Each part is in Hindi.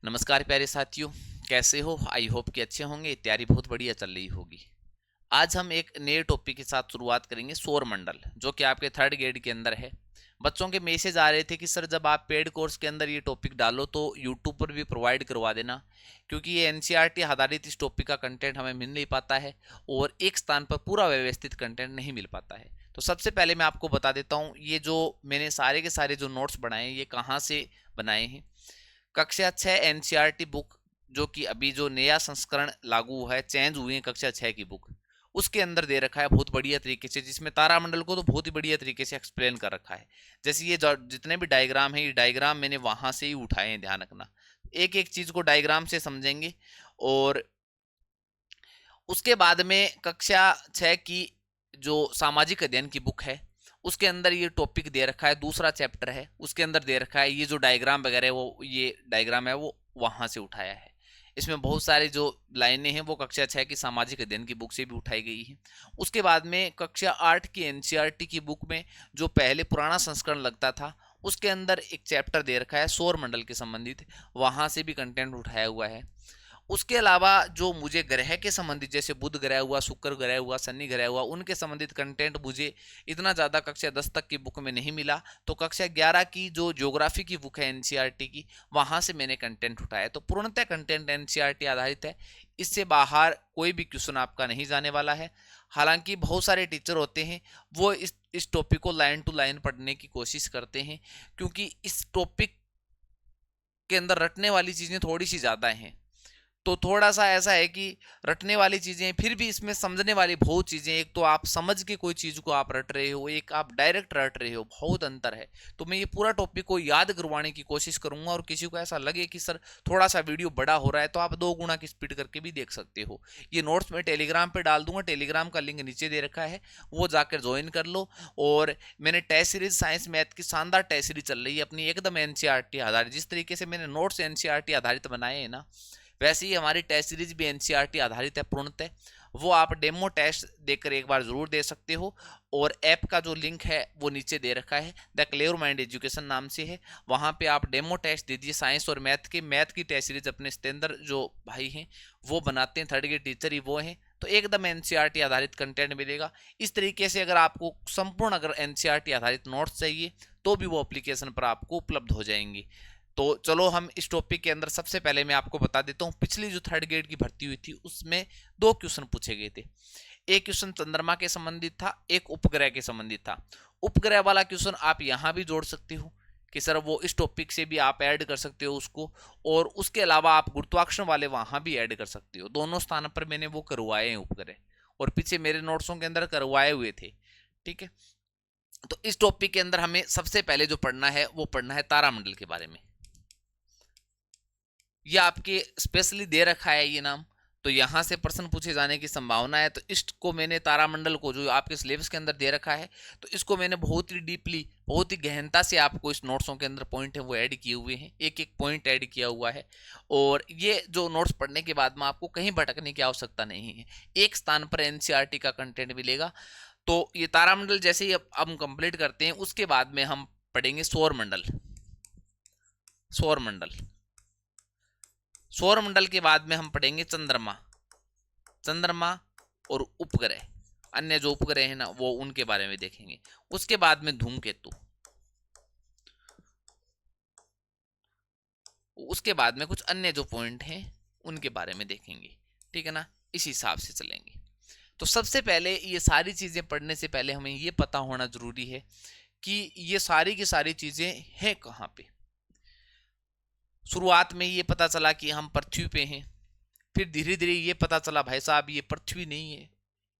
नमस्कार प्यारे साथियों, कैसे हो? आई होप कि अच्छे होंगे। तैयारी बहुत बढ़िया चल रही होगी। आज हम एक नए टॉपिक के साथ शुरुआत करेंगे, सौर मंडल, जो कि आपके थर्ड ग्रेड के अंदर है। बच्चों के मैसेज आ रहे थे कि सर जब आप पेड कोर्स के अंदर ये टॉपिक डालो तो यूट्यूब पर भी प्रोवाइड करवा देना, क्योंकि ये एनसीईआरटी आधारित इस टॉपिक का कंटेंट हमें मिल नहीं पाता है और एक स्थान पर पूरा व्यवस्थित कंटेंट नहीं मिल पाता है। तो सबसे पहले मैं आपको बता देता हूँ, ये जो मैंने सारे के सारे जो नोट्स बनाए हैं ये कहाँ से बनाए हैं। कक्षा 6 एनसीईआरटी बुक, जो कि अभी जो नया संस्करण लागू हुआ है, चेंज हुई है कक्षा 6 की बुक, उसके अंदर दे रखा है बहुत बढ़िया तरीके से, जिसमें तारामंडल को तो बहुत ही बढ़िया तरीके से एक्सप्लेन कर रखा है। जैसे ये जितने भी डायग्राम है, ये डायग्राम मैंने वहां से ही उठाए हैं, ध्यान रखना। एक एक चीज को डायग्राम से समझेंगे। और उसके बाद में कक्षा 6 की जो सामाजिक अध्ययन की बुक है, उसके अंदर ये टॉपिक दे रखा है, दूसरा चैप्टर है, उसके अंदर दे रखा है। ये जो डायग्राम वगैरह है, वो ये डायग्राम है वो वहां से उठाया है। इसमें बहुत सारी जो लाइनें हैं वो कक्षा 6 की सामाजिक अध्ययन की बुक से भी उठाई गई है। उसके बाद में कक्षा 8 की एनसीईआरटी की बुक में जो पहले पुराना संस्करण लगता था, उसके अंदर एक चैप्टर दे रखा है सौर मंडल के संबंधित, वहां से भी कंटेंट उठाया हुआ है। उसके अलावा जो मुझे ग्रह के संबंधित, जैसे बुध ग्रह हुआ, शुक्र ग्रह हुआ, शनि ग्रह हुआ, उनके संबंधित कंटेंट मुझे इतना ज़्यादा कक्षा 10 तक की बुक में नहीं मिला, तो कक्षा 11 की जो ज्योग्राफी की बुक है एनसीईआरटी की, वहाँ से मैंने कंटेंट उठाया। तो पूर्णतः कंटेंट एनसीईआरटी आधारित है, इससे बाहर कोई भी क्वेश्चन आपका नहीं जाने वाला है। हालांकि बहुत सारे टीचर होते हैं, वो इस टॉपिक को लाइन टू लाइन पढ़ने की कोशिश करते हैं, क्योंकि इस टॉपिक के अंदर रटने वाली चीज़ें थोड़ी सी ज़्यादा हैं। तो थोड़ा सा ऐसा है कि रटने वाली चीजें, फिर भी इसमें समझने वाली बहुत चीजें। एक तो आप समझ के कोई चीज को आप रट रहे हो, एक आप डायरेक्ट रट रहे हो, बहुत अंतर है। तो मैं ये पूरा टॉपिक को याद करवाने की कोशिश करूंगा, और किसी को ऐसा लगे कि सर थोड़ा सा वीडियो बड़ा हो रहा है, तो आप 2 गुना की स्पीड करके भी देख सकते हो। ये नोट्स मैं टेलीग्राम पे डाल दूंगा, टेलीग्राम का लिंक नीचे दे रखा है, वो जाकर ज्वाइन कर लो। और मैंने टेस्ट सीरीज साइंस मैथ की शानदार टेस्ट सीरीज चल रही है अपनी, एकदम एनसीईआरटी आधारित। जिस तरीके से मैंने नोट्स एनसीईआरटी आधारित बनाए हैं ना, वैसे ही हमारी टेस्ट सीरीज भी एनसीईआरटी आधारित है पूर्णतः। वो आप डेमो टेस्ट देकर एक बार जरूर दे सकते हो। और ऐप का जो लिंक है वो नीचे दे रखा है, द क्लियर माइंड एजुकेशन नाम से है। वहाँ पे आप डेमो टेस्ट दीजिए, साइंस और मैथ की टेस्ट सीरीज अपने स्टैंडर्ड जो भाई हैं वो बनाते हैं, थर्ड ग्रेड टीचर ही वो हैं, तो एकदम एनसीईआरटी आधारित कंटेंट मिलेगा। इस तरीके से अगर आपको संपूर्ण अगर एनसीईआरटी आधारित नोट्स चाहिए, तो भी वो एप्लीकेशन पर आपको उपलब्ध हो जाएंगी। तो चलो हम इस टॉपिक के अंदर सबसे पहले मैं आपको बता देता हूँ, पिछली जो थर्ड ग्रेड की भर्ती हुई थी उसमें 2 क्वेश्चन पूछे गए थे। एक क्वेश्चन चंद्रमा के संबंधित था, एक उपग्रह के संबंधित था। उपग्रह वाला क्वेश्चन आप यहाँ भी जोड़ सकते हो कि सर वो इस टॉपिक से भी आप ऐड कर सकते हो उसको, और उसके अलावा आप गुरुत्वाकर्षण वाले वहां भी ऐड कर सकते हो। दोनों स्थान पर मैंने वो करवाए हैं उपग्रह, और पीछे मेरे नोट्सों के अंदर करवाए हुए थे। ठीक है, तो इस टॉपिक के अंदर हमें सबसे पहले जो पढ़ना है वो पढ़ना है तारामंडल के बारे में। ये आपके स्पेशली दे रखा है ये नाम, तो यहां से प्रश्न पूछे जाने की संभावना है। तो इसको मैंने तारामंडल को, जो आपके सिलेबस के अंदर दे रखा है, तो इसको मैंने बहुत ही डीपली, बहुत ही गहनता से आपको इस नोट्सों के अंदर पॉइंट है वो ऐड किए हुए हैं, एक एक पॉइंट ऐड किया हुआ है। और ये जो नोट्स पढ़ने के बाद में आपको कहीं भटकने की आवश्यकता नहीं है, एक स्थान पर एनसीईआरटी का कंटेंट मिलेगा। तो ये तारामंडल जैसे ही अब हम कंप्लीट करते हैं, उसके बाद में हम पढ़ेंगे सौर मंडल। सौर मंडल, सौर मंडल के बाद में हम पढ़ेंगे चंद्रमा। चंद्रमा और उपग्रह, अन्य जो उपग्रह है ना वो, उनके बारे में देखेंगे। उसके बाद में धूमकेतु, उसके बाद में कुछ अन्य जो पॉइंट हैं उनके बारे में देखेंगे। ठीक है ना, इस हिसाब से चलेंगे। तो सबसे पहले ये सारी चीजें पढ़ने से पहले हमें ये पता होना जरूरी है कि ये सारी की सारी चीजें हैं कहाँ पे। शुरुआत में ये पता चला कि हम पृथ्वी पे हैं, फिर धीरे धीरे ये पता चला भाई साहब ये पृथ्वी नहीं है,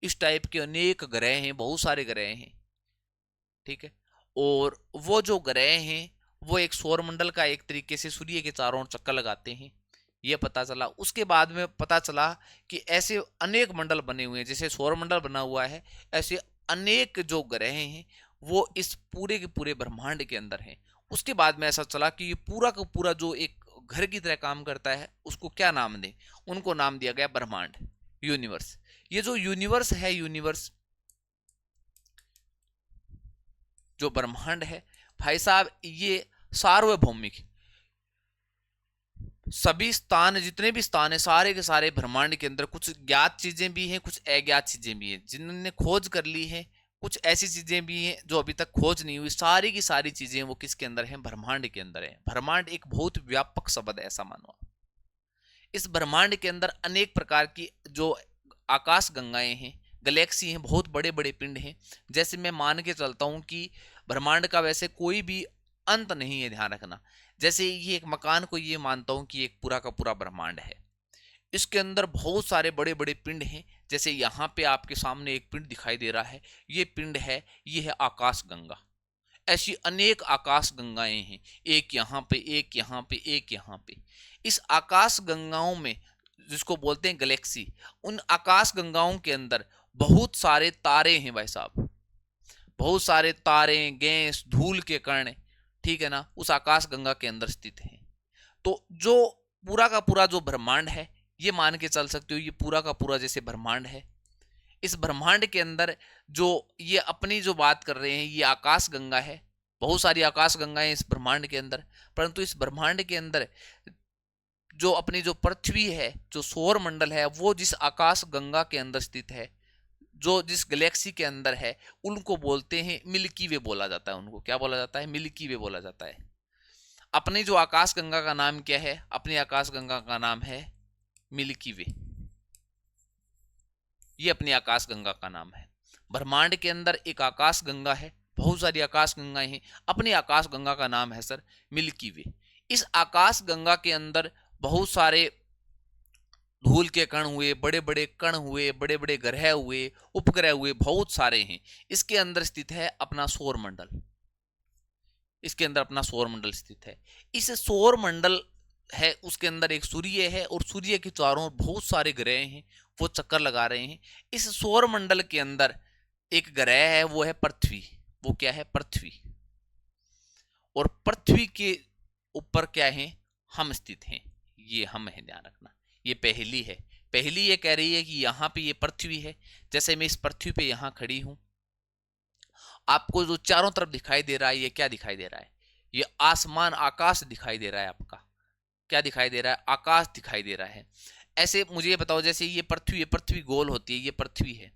इस टाइप के अनेक ग्रह हैं, बहुत सारे ग्रह हैं। ठीक है, और वो जो ग्रह हैं वो एक सौर मंडल का एक तरीके से सूर्य के चारों ओर चक्कर लगाते हैं, ये पता चला। उसके बाद में पता चला कि ऐसे अनेक मंडल बने हुए हैं, जैसे सौर मंडल बना हुआ है, ऐसे अनेक जो ग्रह हैं वो इस पूरे के पूरे ब्रह्मांड के अंदर हैं। उसके बाद में ऐसा चला कि ये पूरा का पूरा जो एक घर की तरह काम करता है, उसको क्या नाम दें? उनको नाम दिया गया ब्रह्मांड, यूनिवर्स। ये जो यूनिवर्स है, यूनिवर्स जो ब्रह्मांड है भाई साहब, ये सार्वभौमिक, सभी स्थान, जितने भी स्थान है सारे के सारे ब्रह्मांड के अंदर कुछ ज्ञात चीजें भी हैं, कुछ अज्ञात चीजें भी हैं, जिन्होंने खोज कर ली है, कुछ ऐसी चीजें भी हैं जो अभी तक खोज नहीं हुई। सारी की सारी चीजें वो किसके अंदर हैं? ब्रह्मांड के अंदर है। ब्रह्मांड एक बहुत व्यापक शब्द है, ऐसा मानो। इस ब्रह्मांड के अंदर अनेक प्रकार की जो आकाश गंगाएं हैं, गैलेक्सी हैं, बहुत बड़े बड़े पिंड हैं। जैसे मैं मान के चलता हूं कि ब्रह्मांड का वैसे कोई भी अंत नहीं है, ध्यान रखना। जैसे ये एक मकान को ये मानता हूं कि एक पूरा का पूरा ब्रह्मांड है, इसके अंदर बहुत सारे बड़े बड़े पिंड हैं। जैसे यहाँ पे आपके सामने एक पिंड दिखाई दे रहा है, ये पिंड है, ये है आकाश गंगा। ऐसी अनेक आकाश गंगाएं हैं, एक यहाँ पे, एक यहाँ पे, एक यहाँ पे। इस आकाश गंगाओं में, जिसको बोलते हैं गैलेक्सी, उन आकाश गंगाओं के अंदर बहुत सारे तारे हैं भाई साहब, बहुत सारे तारे, गैस, धूल के कण, ठीक है ना, उस आकाश गंगा के अंदर स्थित हैं। तो जो पूरा का पूरा जो ब्रह्मांड है, ये मान के चल सकते हो ये पूरा का पूरा जैसे ब्रह्मांड है। इस ब्रह्मांड के अंदर जो ये अपनी जो बात कर रहे हैं, ये आकाश गंगा है। बहुत सारी आकाश गंगाएं इस ब्रह्मांड के अंदर, परंतु इस ब्रह्मांड के अंदर जो अपनी जो पृथ्वी है, जो सौर मंडल है, वो जिस आकाश गंगा के अंदर स्थित है, जो जिस गैलेक्सी के अंदर है, उनको बोलते हैं मिल्की वे, बोला जाता है उनको। क्या बोला जाता है? मिल्की वे बोला जाता है। अपनी जो आकाश गंगा का नाम क्या है? अपनी आकाश गंगा का नाम है मिल्की वे। ये अपनी आकाश गंगा का नाम है। ब्रह्मांड के अंदर एक आकाश गंगा है, बहुत सारी आकाश गंगाएं हैं, अपनी आकाश गंगा का नाम है सर मिल्की वे। इस आकाश गंगा के अंदर बहुत सारे धूल के कण हुए, बड़े बड़े कण हुए, बड़े बड़े ग्रह हुए, उपग्रह हुए, बहुत सारे हैं। इसके अंदर स्थित है अपना सौर मंडल, इसके अंदर अपना सौर मंडल स्थित है। इस सौर मंडल है, उसके अंदर एक सूर्य है, और सूर्य के चारों ओर बहुत सारे ग्रह हैं, वो चक्कर लगा रहे हैं। इस सौर मंडल के अंदर एक ग्रह है, वो है पृथ्वी। वो क्या है? पृथ्वी। और पृथ्वी के ऊपर क्या है? हम स्थित हैं। ये हम है, ध्यान रखना। ये पहली है। पहली ये कह रही है कि यहां पे ये पृथ्वी है। जैसे मैं इस पृथ्वी पे यहां खड़ी हूं, आपको जो चारों तरफ दिखाई दे रहा है, ये क्या दिखाई दे रहा है? ये आसमान, आकाश दिखाई दे रहा है आपका। क्या दिखाई दे रहा है? आकाश दिखाई दे रहा है। ऐसे मुझे ये बताओ, जैसे ये पृथ्वी है, पृथ्वी गोल होती है, ये पृथ्वी है,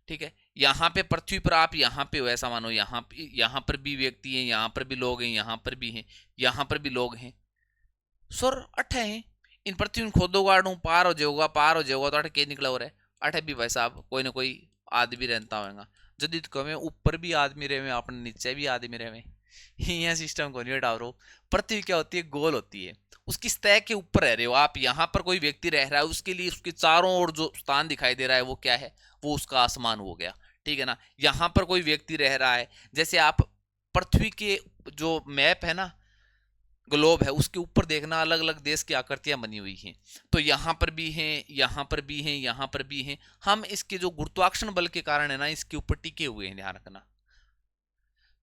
ठीक है। यहाँ पे पृथ्वी पर आप यहाँ पे हो, ऐसा मानो यहाँ पर भी व्यक्ति हैं, यहाँ पर भी लोग हैं, यहाँ पर भी हैं, यहाँ पर भी लोग हैं। सर अठे हैं, इन पृथ्वी में खोदो गाड़ू पार हो जाओगा, पार हो जाओगा, तो अठे के निकला हो रहा है? अठे भी भाई साहब कोई ना कोई आदमी रहता होगा। जदि तो कमे ऊपर भी आदमी रहे, अपने नीचे भी आदमी रहे, यहाँ सिस्टम को नहीं हटाओ रो। पृथ्वी क्या होती है? गोल होती है। उसकी सतह के ऊपर रह रहे हो आप, यहाँ पर कोई व्यक्ति रह रहा है, उसके लिए उसके चारों ओर जो स्थान दिखाई दे रहा है, वो क्या है? वो उसका आसमान हो गया, ठीक है ना। यहाँ पर कोई व्यक्ति रह रहा है, जैसे आप पृथ्वी के जो मैप है ना, ग्लोब है, उसके ऊपर देखना, अलग अलग देश की आकृतियां बनी हुई हैं। तो यहाँ पर भी हैं, यहाँ पर भी हैं, यहाँ पर भी हैं। हम इसके जो गुरुत्वाकर्षण बल के कारण है ना, इसके ऊपर टिके हुए हैं, ध्यान रखना।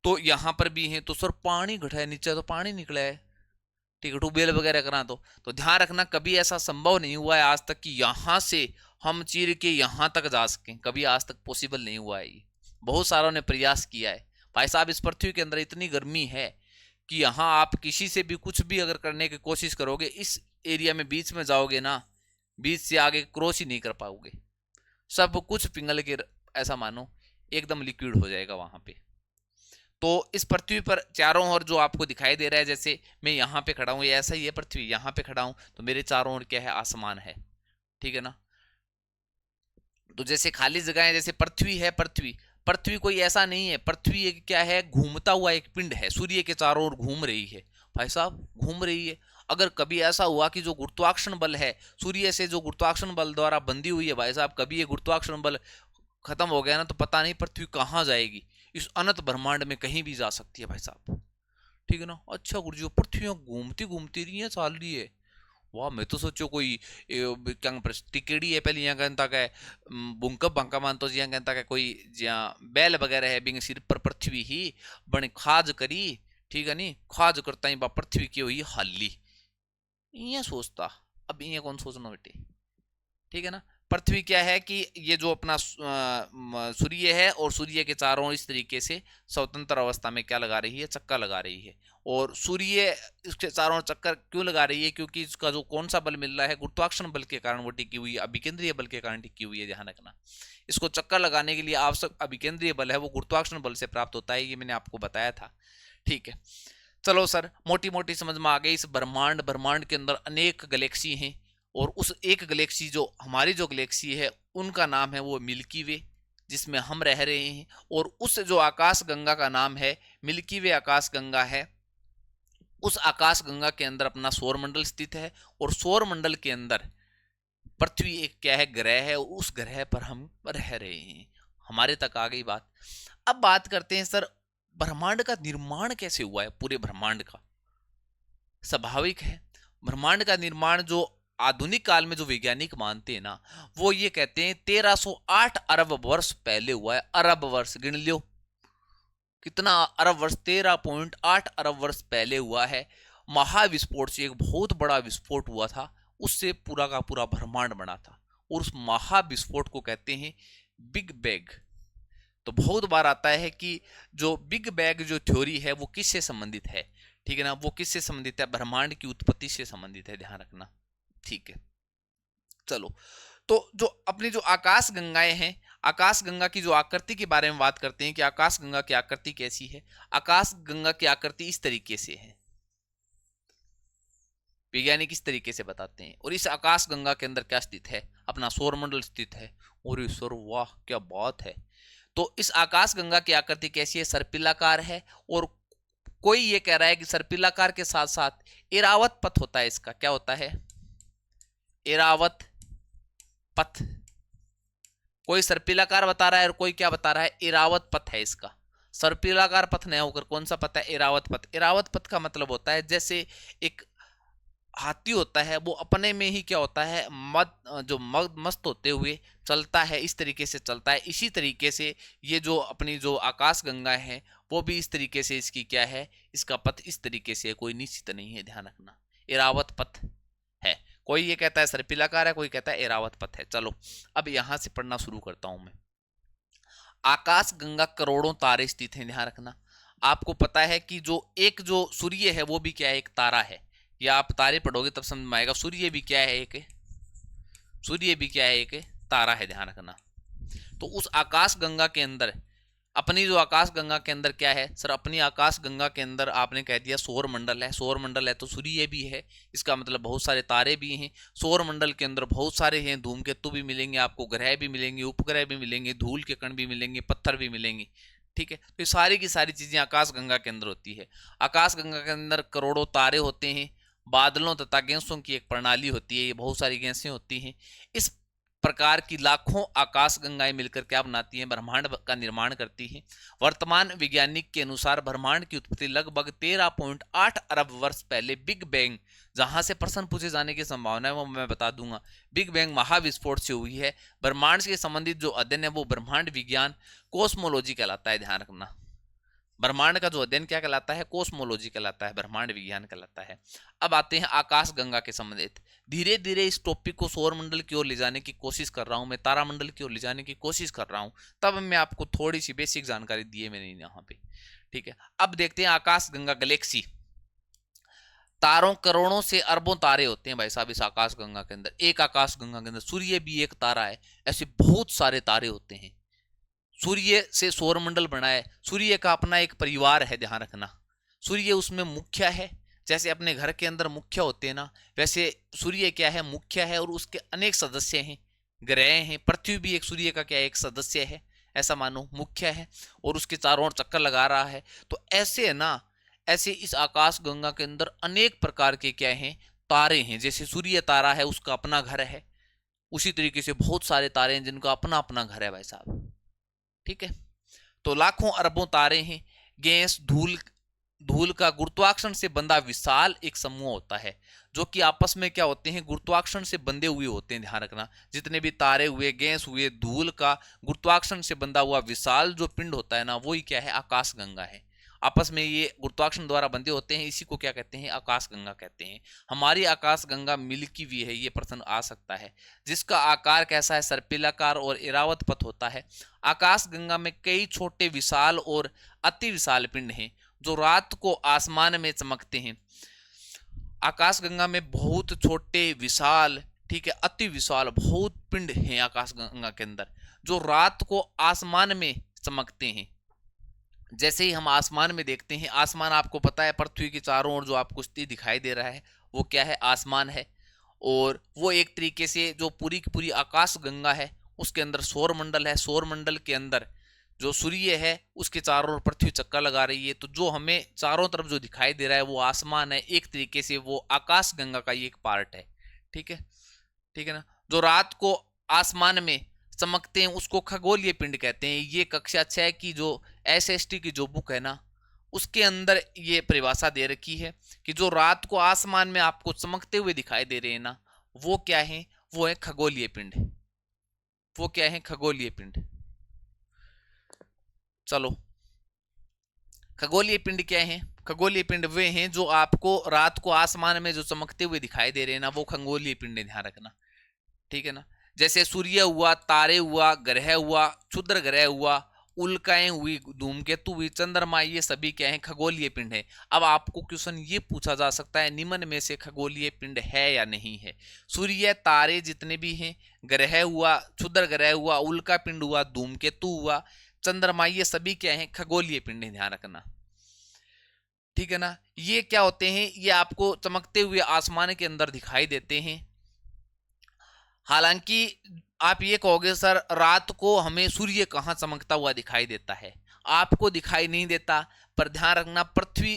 तो यहाँ पर भी हैं। तो सर पानी घटा है नीचे, तो पानी निकला है, ठीक है, ट्यूबवेल वगैरह करा। तो ध्यान रखना, कभी ऐसा संभव नहीं हुआ है आज तक कि यहाँ से हम चीर के यहाँ तक जा सकें। कभी आज तक पॉसिबल नहीं हुआ है। ये बहुत सारों ने प्रयास किया है भाई साहब। इस पृथ्वी के अंदर इतनी गर्मी है कि यहाँ आप किसी से भी कुछ भी अगर करने की कोशिश करोगे, इस एरिया में बीच में जाओगे ना, बीच से आगे क्रॉस ही नहीं कर पाओगे। सब कुछ पिघल के, ऐसा मानो एकदम लिक्विड हो जाएगा वहां पे। तो इस पृथ्वी पर चारों ओर जो आपको दिखाई दे रहा है, जैसे मैं यहाँ पे खड़ा हूँ, ये ऐसा ही है पृथ्वी, यहाँ पे खड़ा हूँ, तो मेरे चारों ओर क्या है? आसमान है, ठीक है ना। तो जैसे खाली जगह है, जैसे पृथ्वी है, पृथ्वी पृथ्वी कोई ऐसा नहीं है। पृथ्वी एक क्या है? घूमता हुआ एक पिंड है, सूर्य के चारों ओर घूम रही है भाई साहब, घूम रही है। अगर कभी ऐसा हुआ कि जो गुरुत्वाकर्षण बल है, सूर्य से जो गुरुत्वाकर्षण बल द्वारा बंधी हुई है भाई साहब, कभी ये गुरुत्वाकर्षण बल खत्म हो गया ना, तो पता नहीं पृथ्वी कहाँ जाएगी। इस अनंत ब्रह्मांड में कहीं भी जा सकती है भाई साहब, ठीक है ना। अच्छा गुरुजी, पृथ्वी घूमती घूमती रही है, चाल रही है। वाह, मैं तो सोचो कोई क्या टिकेड़ी है पहले, यहाँ कहता है बुंकब बंका मान, तो यहाँ कहता है कोई जहाँ बैल वगैरह है, बिंग सिर पर पृथ्वी ही बने खाज करी, ठीक है नी, खाज करता ही पृथ्वी की हुई हाली। ये सोचता, अब ये कौन सोचना बेटे, ठीक है ना। पृथ्वी क्या है कि ये जो अपना सूर्य है और सूर्य के चारों ओर इस तरीके से स्वतंत्र अवस्था में क्या लगा रही है, चक्कर लगा रही है। और सूर्य इसके चारों ओर चक्कर क्यों लगा रही है, क्योंकि इसका जो कौन सा बल मिल रहा है, गुरुत्वाकर्षण बल के कारण वो टिकी हुई है, अभिकेंद्रीय बल के कारण टिकी हुई है, ध्यान रखना। इसको चक्कर लगाने के लिए आवश्यक अभिकेंद्रीय बल है वो गुरुत्वाकर्षण बल से प्राप्त होता है, ये मैंने आपको बताया था। ठीक है, चलो सर मोटी मोटी समझ में आ गई। इस ब्रह्मांड के अंदर अनेक गैलेक्सी हैं, और उस एक गैलेक्सी जो हमारी जो गैलेक्सी है उनका नाम है वो मिल्की वे, जिसमें हम रह रहे हैं। और उस जो आकाश गंगा का नाम है मिल्की वे आकाश गंगा है, उस आकाश गंगा के अंदर अपना सौर मंडल स्थित है। और सौर मंडल के अंदर पृथ्वी एक क्या है, ग्रह है, और उस ग्रह पर हम रह रहे हैं। हमारे तक आ गई बात। अब बात करते हैं सर ब्रह्मांड का निर्माण कैसे हुआ है, पूरे ब्रह्मांड का। स्वाभाविक है, ब्रह्मांड का निर्माण जो आधुनिक काल में जो वैज्ञानिक मानते हैं ना, वो ये कहते हैं 1308 अरब वर्ष पहले हुआ है। अरब वर्ष गिन लो कितना, अरब वर्ष 13.8 अरब वर्ष पहले हुआ है। महाविस्फोट से, एक बहुत बड़ा विस्फोट हुआ था, उससे पूरा का पूरा ब्रह्मांड बना था। और उस महाविस्फोट को कहते हैं बिग बैंग। तो बहुत बार आता है कि जो बिग बैंग जो थ्योरी है वो किससे संबंधित है, ठीक है ना, वो किससे संबंधित है, ब्रह्मांड की उत्पत्ति से संबंधित है, ध्यान रखना। ठीक है, चलो तो जो अपनी जो आकाश गंगाएं हैं, आकाश गंगा की जो आकृति के बारे में बात करते हैं कि आकाश गंगा की आकृति कैसी है। आकाश गंगा की आकृति इस तरीके से है, वैज्ञानिक इस तरीके से बताते हैं। और इस आकाश गंगा के अंदर क्या स्थित है, अपना सौरमंडल स्थित है। और ईश्वर वाह क्या बात है। तो इस आकाश गंगा की आकृति कैसी है, सर्पिलाकार है। और कोई ये कह रहा है कि सर्पिलाकार के साथ साथ एरावत पथ होता है इसका। क्या होता है, एरावत पथ। कोई सर्पिलाकार बता रहा है और कोई क्या बता रहा है, एरावत पथ है इसका। सर्पिलाकार पथ नहीं होकर कौन सा पथ है, एरावत पथ। एरावत पथ का मतलब होता है जैसे एक हाथी होता है वो अपने में ही क्या होता है, मस्त होते हुए चलता है, इस तरीके से चलता है। इसी तरीके से ये जो अपनी जो आकाश गंगा है वो भी इस तरीके से इसकी क्या है, इसका पथ इस तरीके से, कोई निश्चित नहीं है, ध्यान रखना। एरावत पथ है, कोई ये कहता है सर्पिलाकार है, कोई कहता है एरावत पथ है। चलो अब यहां से पढ़ना शुरू करता हूं मैं। आकाश गंगा करोड़ों तारे स्थित हैं, ध्यान रखना। आपको पता है कि जो एक जो सूर्य है वो भी क्या है, एक तारा है। या आप तारे पढ़ोगे तब समझ में आएगा। सूर्य भी क्या है, एक सूर्य भी क्या है, एक तारा है, ध्यान रखना। तो उस आकाश गंगा के अंदर अपनी जो आकाश गंगा के अंदर क्या है सर, अपनी आकाश गंगा के अंदर आपने कह दिया सौर मंडल है। सौर मंडल है तो सूर्य भी है, इसका मतलब बहुत सारे तारे भी हैं। सौर मंडल के अंदर बहुत सारे हैं, धूमकेतु भी मिलेंगे आपको, ग्रह भी मिलेंगे, उपग्रह भी मिलेंगे, धूल के कण भी मिलेंगे, पत्थर भी मिलेंगे। ठीक है, तो ये सारी की सारी चीजें आकाश गंगा के अंदर होती है। आकाश गंगा के अंदर करोड़ों तारे होते हैं, बादलों तथा गैसों की एक प्रणाली होती है, ये बहुत सारी गैसें होती हैं। इस प्रकार की लाखों आकाश गंगाएं मिलकर क्या बनाती हैं, ब्रह्मांड का निर्माण करती हैं। वर्तमान वैज्ञानिक के अनुसार ब्रह्मांड की उत्पत्ति लगभग 13.8 अरब वर्ष पहले बिग बैंग, जहां से प्रश्न पूछे जाने की संभावना है वो मैं बता दूंगा, बिग बैंग महाविस्फोट से हुई है। ब्रह्मांड से संबंधित जो अध्ययन है वो ब्रह्मांड विज्ञान कोस्मोलॉजी कहलाता है, ध्यान रखना। ब्रह्मांड का जो अध्ययन क्या कहलाता है, कोस्मोलॉजी कहलाता है, ब्रह्मांड विज्ञान कहलाता है। अब आते हैं आकाश गंगा के संबंधित। धीरे धीरे इस टॉपिक को सौर मंडल की ओर ले जाने की कोशिश कर रहा हूं मैं, तारामंडल की ओर ले जाने की कोशिश कर रहा हूं। तब मैं आपको थोड़ी सी बेसिक जानकारी दी है मैंने यहाँ पे। ठीक है, अब देखते हैं आकाश गंगा गैलेक्सी। तारों करोड़ों से अरबों तारे होते हैं भाई साहब इस आकाश गंगा के अंदर। एक आकाश गंगा के अंदर सूर्य भी एक तारा है, ऐसे बहुत सारे तारे होते हैं। सूर्य से सौरमंडल बना है, सूर्य का अपना एक परिवार है, ध्यान रखना। सूर्य उसमें मुख्य है, जैसे अपने घर के अंदर मुख्य होते हैं ना, वैसे सूर्य क्या है, मुख्य है। और उसके अनेक सदस्य हैं, ग्रह हैं। पृथ्वी भी एक सूर्य का क्या है, एक सदस्य है, ऐसा मानो, मुख्य है। और उसके चारों ओर चक्कर लगा रहा है। तो ऐसे है ना, ऐसे इस आकाश गंगा के अंदर अनेक प्रकार के क्या हैं, तारे हैं। जैसे सूर्य तारा है, उसका अपना घर है, उसी तरीके से बहुत सारे तारे हैं जिनका अपना अपना घर है भाई साहब। ठीक है, तो लाखों अरबों तारे हैं। गैस धूल का गुरुत्वाकर्षण से बंधा विशाल एक समूह होता है, जो कि आपस में क्या होते हैं, गुरुत्वाकर्षण से बंधे हुए होते हैं, ध्यान रखना। जितने भी तारे हुए, गैस हुए, धूल का गुरुत्वाकर्षण से बंधा हुआ विशाल जो पिंड होता है ना, वही क्या है, आकाश गंगा है। आपस में ये गुरुत्वाकर्षण द्वारा बंधे होते हैं, इसी को क्या कहते हैं, आकाश गंगा कहते हैं। हमारी आकाश गंगा मिल्की वे है, ये प्रश्न आ सकता है, जिसका आकार कैसा है, सर्पिलाकार और इरावत पथ होता है। आकाश गंगा में कई छोटे विशाल और अति विशाल पिंड हैं जो रात को आसमान में चमकते हैं। आकाश गंगा में बहुत छोटे विशाल, ठीक है, अति विशाल बहुत पिंड हैं आकाश गंगा के अंदर जो रात को आसमान में चमकते हैं। जैसे ही हम आसमान में देखते हैं, आसमान आपको पता है पृथ्वी के चारों ओर जो आपको स्थिति दिखाई दे रहा है वो क्या है, आसमान है। और वो एक तरीके से जो पूरी की पूरी आकाश गंगा है उसके अंदर सौर मंडल है। सौर मंडल के अंदर जो सूर्य है उसके चारों ओर पृथ्वी चक्कर लगा रही है, तो जो हमें चारों तरफ जो दिखाई दे रहा है वो आसमान है। एक तरीके से वो आकाश गंगा का ही एक पार्ट है, ठीक है, ठीक है ना। जो रात को आसमान में चमकते हैं उसको खगोलीय पिंड कहते हैं। ये कक्षा 6 की जो एसएसटी की जो बुक है ना, उसके अंदर ये परिभाषा दे रखी है कि जो रात को आसमान में आपको चमकते हुए दिखाई दे रहे हैं ना, वो क्या है, वो है खगोलीय पिंड। वो क्या है, खगोलीय पिंड। चलो, खगोलीय पिंड क्या है, खगोलीय पिंड वे हैं जो आपको रात को आसमान में जो चमकते हुए दिखाई दे रहे हैं ना, वो खगोलीय पिंड है, ध्यान रखना, ठीक है ना। जैसे सूर्य हुआ, तारे हुआ, ग्रह हुआ, क्षुद्र ग्रह हुआ, उल्काएं हुई, धूमकेतु हुई, चंद्रमा, ये सभी क्या है, खगोलीय पिंड है। अब आपको क्वेश्चन ये पूछा जा सकता है निम्न में से खगोलीय पिंड है या नहीं है। सूर्य, तारे जितने भी हैं, ग्रह हुआ, क्षुद्र ग्रह हुआ, उल्का पिंड हुआ, धूमकेतु हुआ, चंद्रमा, ये सभी क्या है, खगोलीय पिंड है, ध्यान रखना, ठीक है ना। ये क्या होते हैं, ये आपको चमकते हुए आसमान के अंदर दिखाई देते हैं। हालांकि आप ये कहोगे सर रात को हमें सूर्य कहाँ चमकता हुआ दिखाई देता है, आपको दिखाई नहीं देता, पर ध्यान रखना पृथ्वी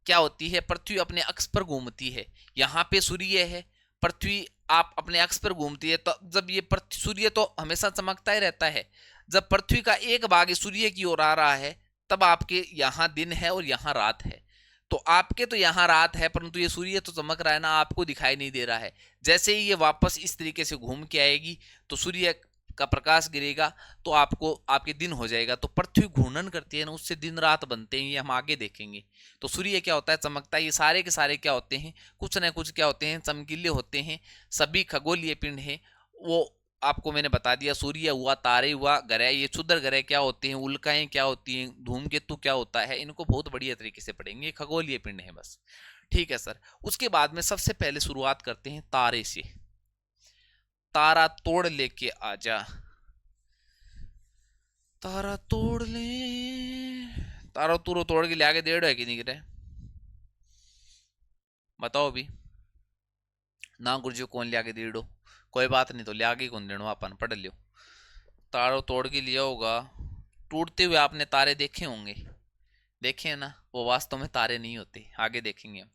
क्या होती है, पृथ्वी अपने अक्ष पर घूमती है। यहाँ पे सूर्य है, पृथ्वी आप अपने अक्ष पर घूमती है, तो जब ये सूर्य तो हमेशा चमकता ही रहता है। जब पृथ्वी का एक भाग सूर्य की ओर आ रहा है तब आपके यहाँ दिन है और यहाँ रात है। तो आपके तो यहाँ रात है परंतु ये सूर्य तो चमक रहा है ना, आपको दिखाई नहीं दे रहा है। जैसे ही ये वापस इस तरीके से घूम के आएगी तो सूर्य का प्रकाश गिरेगा तो आपको आपके दिन हो जाएगा। तो पृथ्वी घूर्णन करती है ना, उससे दिन रात बनते हैं, ये हम आगे देखेंगे। तो सूर्य क्या होता है, चमकता है। ये सारे के सारे क्या होते हैं, कुछ ना कुछ क्या होते हैं, चमकीले होते हैं। सभी खगोलीय पिंड हैं, वो आपको मैंने बता दिया। सूर्य हुआ, तारे हुआ, ग्रह, ये क्षुद्र ग्रह क्या होते हैं, उल्काएं क्या होती हैं, धूमकेतु क्या होता है, इनको बहुत बढ़िया तरीके से पढ़ेंगे। खगोलीय पिंड है बस, ठीक है सर। उसके बाद में सबसे पहले शुरुआत करते हैं तारे से। तारा तोड़ लेके आजा, तारा तोड़ ले, तारा तूरो तोड़ के ले आगे डेढ़ है कि नहीं गिरे, बताओ अभी ना गुरुजी कौन ले आके डेढ़ो, कोई बात नहीं, तो ले आगे कौन देनो, अपन पढ़ लियो। तारों तोड़ के लिया होगा, टूटते हुए आपने तारे देखे होंगे, देखे हैं ना, वो वास्तव में तारे नहीं होते, आगे देखेंगे हम।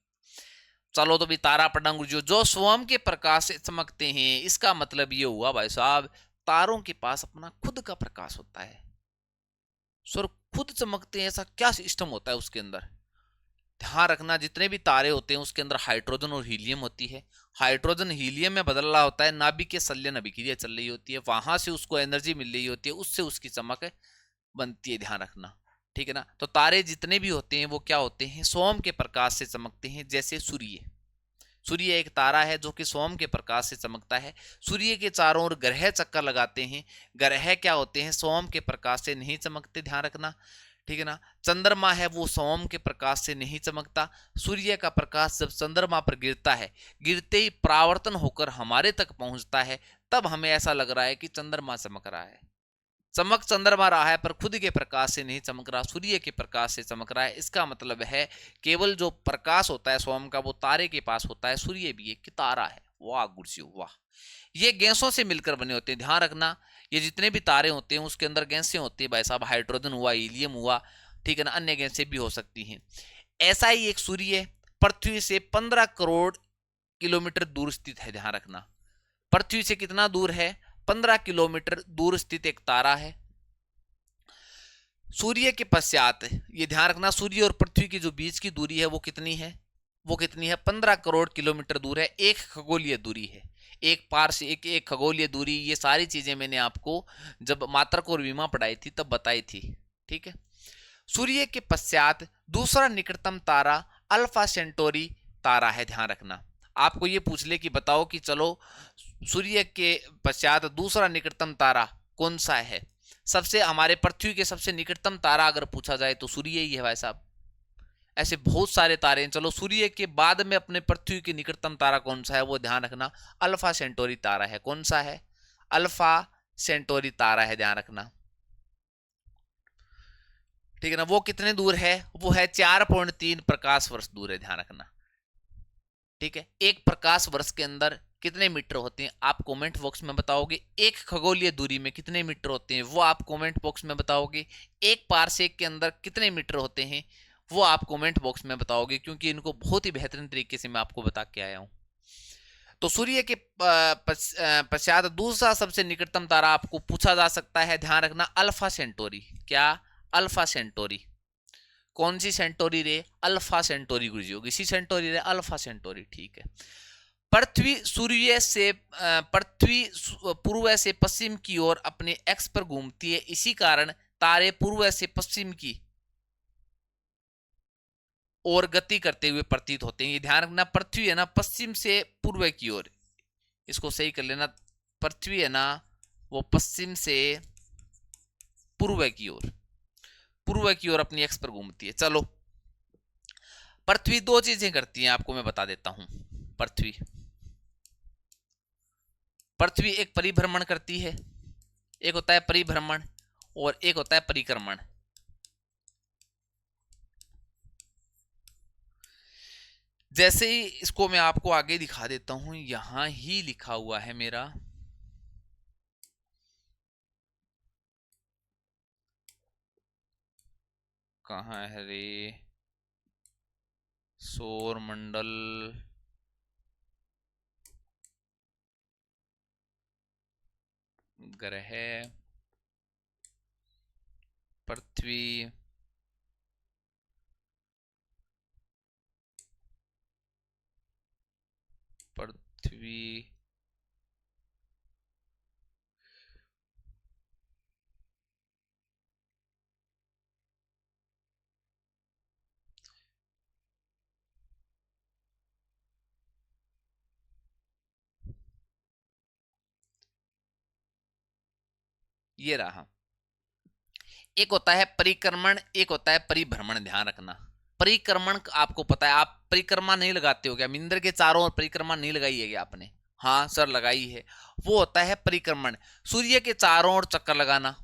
चलो तो भी तारा पढ़ना गुरुजी, जो स्वयं के प्रकाश से चमकते हैं। इसका मतलब ये हुआ भाई साहब, तारों के पास अपना खुद का प्रकाश होता है, सर खुद चमकते हैं, ऐसा क्या सिस्टम होता है उसके अंदर। ध्यान रखना जितने भी तारे होते हैं उसके अंदर हाइड्रोजन और हीलियम होती है। हाइड्रोजन हीलियम में बदल रहा होता है, नाभिक के शल्यन अभिक्रिया चल रही होती है, वहां से उसको एनर्जी मिल रही होती है, उससे उसकी चमक बनती है, ध्यान रखना, ठीक है ना। तो तारे जितने भी होते हैं वो क्या होते हैं, सोम के प्रकाश से चमकते हैं। जैसे सूर्य, सूर्य एक तारा है जो कि सोम के प्रकाश से चमकता है। सूर्य के चारों ओर ग्रह चक्कर लगाते हैं, ग्रह क्या होते हैं, सोम के प्रकाश से नहीं चमकते, ध्यान रखना, ठीक है ना। चंद्रमा है वो सोम के प्रकाश से नहीं चमकता। सूर्य का प्रकाश जब चंद्रमा पर गिरता है, गिरते ही परावर्तन होकर हमारे तक पहुंचता है, तब हमें ऐसा लग रहा है कि चंद्रमा चमक रहा है। चमक चंद्रमा रहा है पर खुद के प्रकाश से नहीं चमक रहा, सूर्य के प्रकाश से चमक रहा है। इसका मतलब है केवल जो प्रकाश होता है सोम का वो तारे के पास होता है। सूर्य भी एक तारा है। वाह गुरुजी वाह। ये गैसों से मिलकर बने होते हैं, ध्यान रखना। ये जितने भी तारे होते हैं उसके अंदर गैसें होती है भाई साहब, हाइड्रोजन हुआ, हीलियम हुआ, ठीक है ना, अन्य गैसें भी हो सकती हैं। ऐसा ही एक सूर्य पृथ्वी से 15 करोड़ किलोमीटर दूर स्थित है, ध्यान रखना। पृथ्वी से कितना दूर है, 15 किलोमीटर दूर स्थित एक तारा है। सूर्य के पश्चात, ये ध्यान रखना, सूर्य और पृथ्वी की जो बीच की दूरी है वो कितनी है, वो कितनी है, 15 करोड़ किलोमीटर दूर है। एक खगोलीय दूरी है, एक पार्श, एक खगोलीय दूरी। ये सारी चीजें मैंने आपको जब मात्रक और विमा पढ़ाई थी तब बताई थी, ठीक है। सूर्य के पश्चात दूसरा निकटतम तारा अल्फा सेंटोरी तारा है। ध्यान रखना, आपको ये पूछ ले कि बताओ कि चलो सूर्य के पश्चात दूसरा निकटतम तारा कौन सा है। सबसे हमारे पृथ्वी के सबसे निकटतम तारा अगर पूछा जाए तो सूर्य ही है भाई साहब। ऐसे बहुत सारे तारे हैं, चलो सूर्य के बाद में अपने पृथ्वी के निकटतम तारा कौन सा है वो ध्यान रखना, अल्फा सेंटोरी तारा है। कौन सा है? अल्फा सेंटोरी तारा है, ध्यान रखना, ठीक है ना। वो कितने दूर है? वो है 4.3 प्रकाश वर्ष दूर है, ध्यान रखना, ठीक है। एक प्रकाश वर्ष के अंदर कितने मीटर होते हैं आप कमेंट बॉक्स में बताओगे। एक खगोलीय दूरी में कितने मीटर होते हैं वो आप कमेंट बॉक्स में बताओगे। एक पारसेक के अंदर कितने मीटर होते हैं वो आप कमेंट बॉक्स में बताओगे, क्योंकि इनको बहुत ही बेहतरीन तरीके से मैं आपको बता के आया हूं। तो सूर्य के पश्चात दूसरा सबसे निकटतम तारा आपको पूछा जा सकता है, ध्यान रखना, अल्फा सेंटोरी। क्या? Alpha Centauri. कौन सी सेंटोरी रे? अल्फा सेंटोरी गुरुजी होगी, सी सेंटोरी रे, अल्फा सेंटोरी, ठीक है। पृथ्वी सूर्य से पृथ्वी पूर्व से पश्चिम की ओर अपने एक्स पर घूमती है, इसी कारण तारे पूर्व से पश्चिम की ओर गति करते हुए प्रतीत होते हैं। ये ध्यान रखना, पृथ्वी है ना पश्चिम से पूर्व की ओर, इसको सही कर लेना, पृथ्वी है ना वो पश्चिम से पूर्व की ओर, पूर्व की ओर अपनी एक्स पर घूमती है। चलो, पृथ्वी दो चीजें करती हैं आपको मैं बता देता हूं। पृथ्वी पृथ्वी एक परिभ्रमण करती है, एक होता है परिभ्रमण और एक होता है परिक्रमण। जैसे ही इसको मैं आपको आगे दिखा देता हूं, यहां ही लिखा हुआ है मेरा, कहां है रे, सौर मंडल, ग्रह, पृथ्वी, पृथ्वी, ये रहा। एक होता है परिक्रमण, एक होता है परिभ्रमण, ध्यान रखना। परिक्रमण आपको पता है, आप परिक्रमा नहीं लगाते हो क्या? मिंदर के चारों ओर परिक्रमा नहीं लगाई है क्या आपने? हाँ सर लगाई है। वो होता है परिक्रमण, सूर्य के चारों ओर चक्कर लगाना,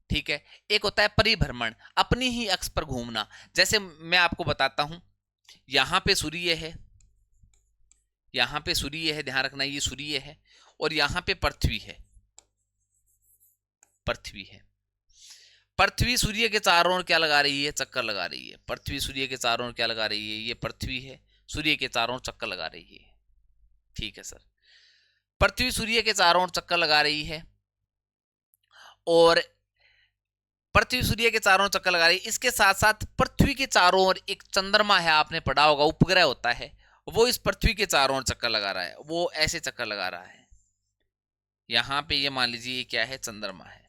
ठीक है। एक होता है परिभ्रमण, अपनी ही अक्ष पर घूमना। जैसे मैं आपको बताता हूं, यहां पे सूर्य है, यहां पे सूर्य है, ध्यान रखना, ये सूर्य है, और यहां पे पृथ्वी है, पृथ्वी है। पृथ्वी सूर्य के चारों ओर क्या लगा रही है? चक्कर लगा रही है। पृथ्वी सूर्य के चारों ओर क्या लगा रही है? ये पृथ्वी है, सूर्य के चारों ओर चक्कर लगा रही है, ठीक है सर। पृथ्वी सूर्य के चारों ओर चक्कर लगा रही है, और पृथ्वी सूर्य के चारों ओर चक्कर लगा रही है। इसके साथ साथ पृथ्वी के चारों ओर एक चंद्रमा है, आपने पढ़ा होगा, उपग्रह होता है, वो इस पृथ्वी के चारों ओर चक्कर लगा रहा है, वो ऐसे चक्कर लगा रहा है। यहां पे ये मान लीजिए ये क्या है? चंद्रमा है।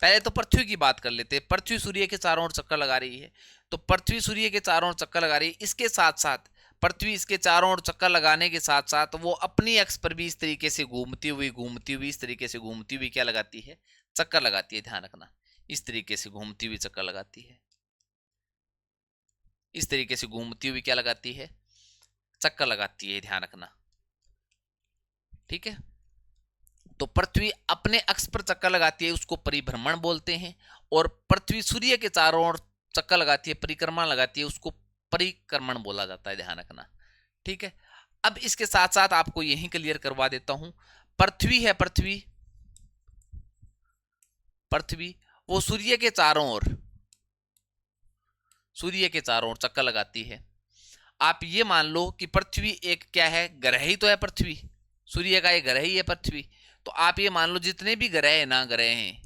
पहले तो पृथ्वी की बात कर लेते हैं। पृथ्वी सूर्य के चारों ओर चक्कर लगा रही है, तो पृथ्वी सूर्य के चारों ओर चक्कर लगा रही है। इसके साथ साथ पृथ्वी इसके चारों ओर चक्कर लगाने के साथ साथ वो अपनी अक्ष पर भी इस तरीके से घूमती हुई इस तरीके से घूमती हुई क्या लगाती है? चक्कर लगाती है, ध्यान रखना, इस तरीके से घूमती हुई चक्कर लगाती है, इस तरीके से घूमती हुई क्या लगाती है? चक्कर लगाती है, ध्यान रखना, ठीक है। तो पृथ्वी अपने अक्ष पर चक्कर लगाती है, उसको परिभ्रमण बोलते हैं, और पृथ्वी सूर्य के चारों ओर चक्कर लगाती है, परिक्रमा लगाती है, उसको परिक्रमण बोला जाता है, ध्यान रखना, ठीक है। अब इसके साथ साथ आपको यही क्लियर करवा देता हूं, पृथ्वी है, पृथ्वी, पृथ्वी वो सूर्य के चारों ओर, सूर्य के चारों ओर चक्कर लगाती है। आप ये मान लो कि पृथ्वी एक क्या है? ग्रह ही तो है पृथ्वी, सूर्य का एक ग्रह ही है पृथ्वी। तो आप ये मान लो जितने भी ग्रह है ना, ग्रह हैं,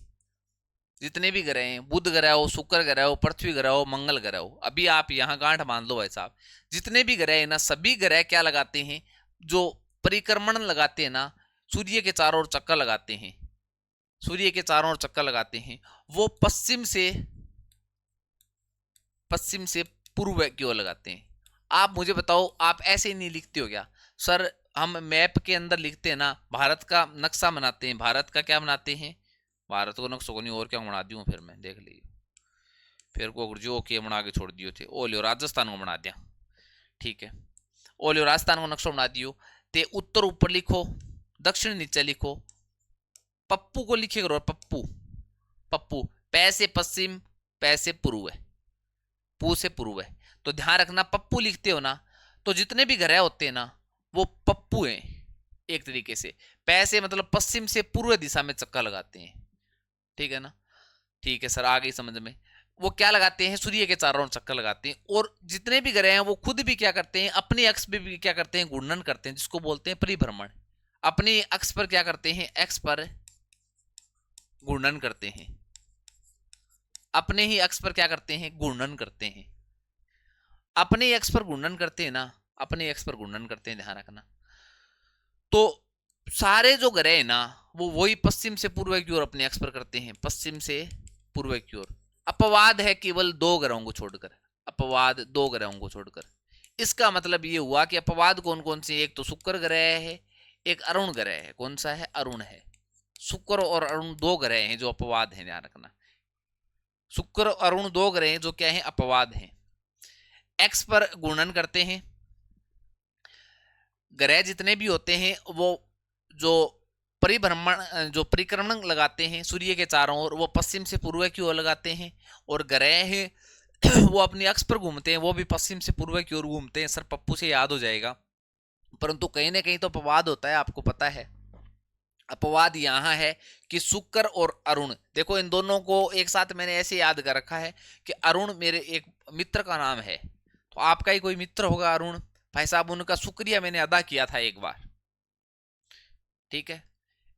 जितने भी ग्रह हैं, बुध ग्रह हो, शुक्र ग्रह हो, पृथ्वी ग्रह हो, मंगल ग्रह हो, अभी आप यहां गांठ मान लो भाई साहब, जितने भी ग्रह है ना, सभी ग्रह क्या लगाते हैं? जो परिक्रमण लगाते हैं ना, सूर्य के चारों ओर चक्कर लगाते हैं, सूर्य के चारों ओर चक्कर लगाते हैं, वो पश्चिम से पश्चिम से पूर्व की ओर लगाते हैं। आप मुझे बताओ, आप ऐसे ही नहीं लिखते हो क्या? सर हम मैप के अंदर लिखते हैं ना, भारत का नक्शा बनाते हैं, भारत का क्या बनाते हैं, भारत को नक्शा को नहीं और क्या बना दूं फिर मैं, देख लीजिए फिर को जो के बना के छोड़ दियो थे, ओ लियो राजस्थान को बना दिया, ठीक है, ओ लियो राजस्थान को नक्शा बना दियो। ते उत्तर ऊपर लिखो, दक्षिण नीचे लिखो, पप्पू को लिखे करो, पप्पू, पप्पू, पै से पश्चिम, पै से पूर्व है, पू से पूर्व है, तो ध्यान रखना पप्पू लिखते हो ना, तो जितने भी ग्रह होते हैं ना वो पप्पू हैं एक तरीके से। पै से मतलब पश्चिम से पूर्व दिशा में चक्कर लगाते हैं, ठीक है ना, ठीक है सर आ गई समझ में। वो क्या लगाते हैं, सूर्य के चारों ओर चक्कर लगाते हैं, और जितने भी ग्रह हैं वो खुद भी क्या करते हैं, अपने अक्ष पे भी क्या करते हैं, घूर्णन करते हैं, जिसको बोलते हैं परिभ्रमण। अपने अक्ष पर क्या करते हैं, एक्स पर घूर्णन करते हैं, अपने ही अक्ष पर क्या करते हैं, घूर्णन करते हैं, अपने अक्ष पर घूर्णन करते हैं ना, अपने अक्ष पर घूर्णन करते हैं, ध्यान रखना। तो सारे जो ग्रह है ना वो वही पश्चिम से पूर्व की ओर अपने अक्ष पर करते हैं, पश्चिम से पूर्व की ओर। अपवाद है केवल दो ग्रहों को छोड़कर, अपवाद दो ग्रहों को छोड़कर। इसका मतलब ये हुआ कि अपवाद कौन कौन से, एक तो शुक्र ग्रह है, एक अरुण ग्रह है। कौन सा है, अरुण है। शुक्र और अरुण दो ग्रह हैं जो अपवाद हैं, ध्यान रखना। शुक्र और अरुण दो ग्रह हैं जो क्या है, अपवाद हैं। एक्स पर गुणन करते हैं, ग्रह जितने भी होते हैं वो जो परिभ्रमण जो परिक्रमण लगाते हैं सूर्य के चारों ओर, वो पश्चिम से पूर्व की ओर लगाते हैं। और ग्रह हैं वो अपने अक्ष पर घूमते हैं, वो भी पश्चिम से पूर्व की ओर घूमते हैं। सर पप्पू से याद हो जाएगा, परंतु कहीं ना कहीं तो अपवाद होता है, आपको पता है। अपवाद यहां है कि शुक्र और अरुण, देखो इन दोनों को एक साथ मैंने ऐसे याद कर रखा है कि अरुण मेरे एक मित्र का नाम है, तो आपका ही कोई मित्र होगा अरुण भाई साहब, उनका शुक्रिया मैंने अदा किया था एक बार, ठीक है।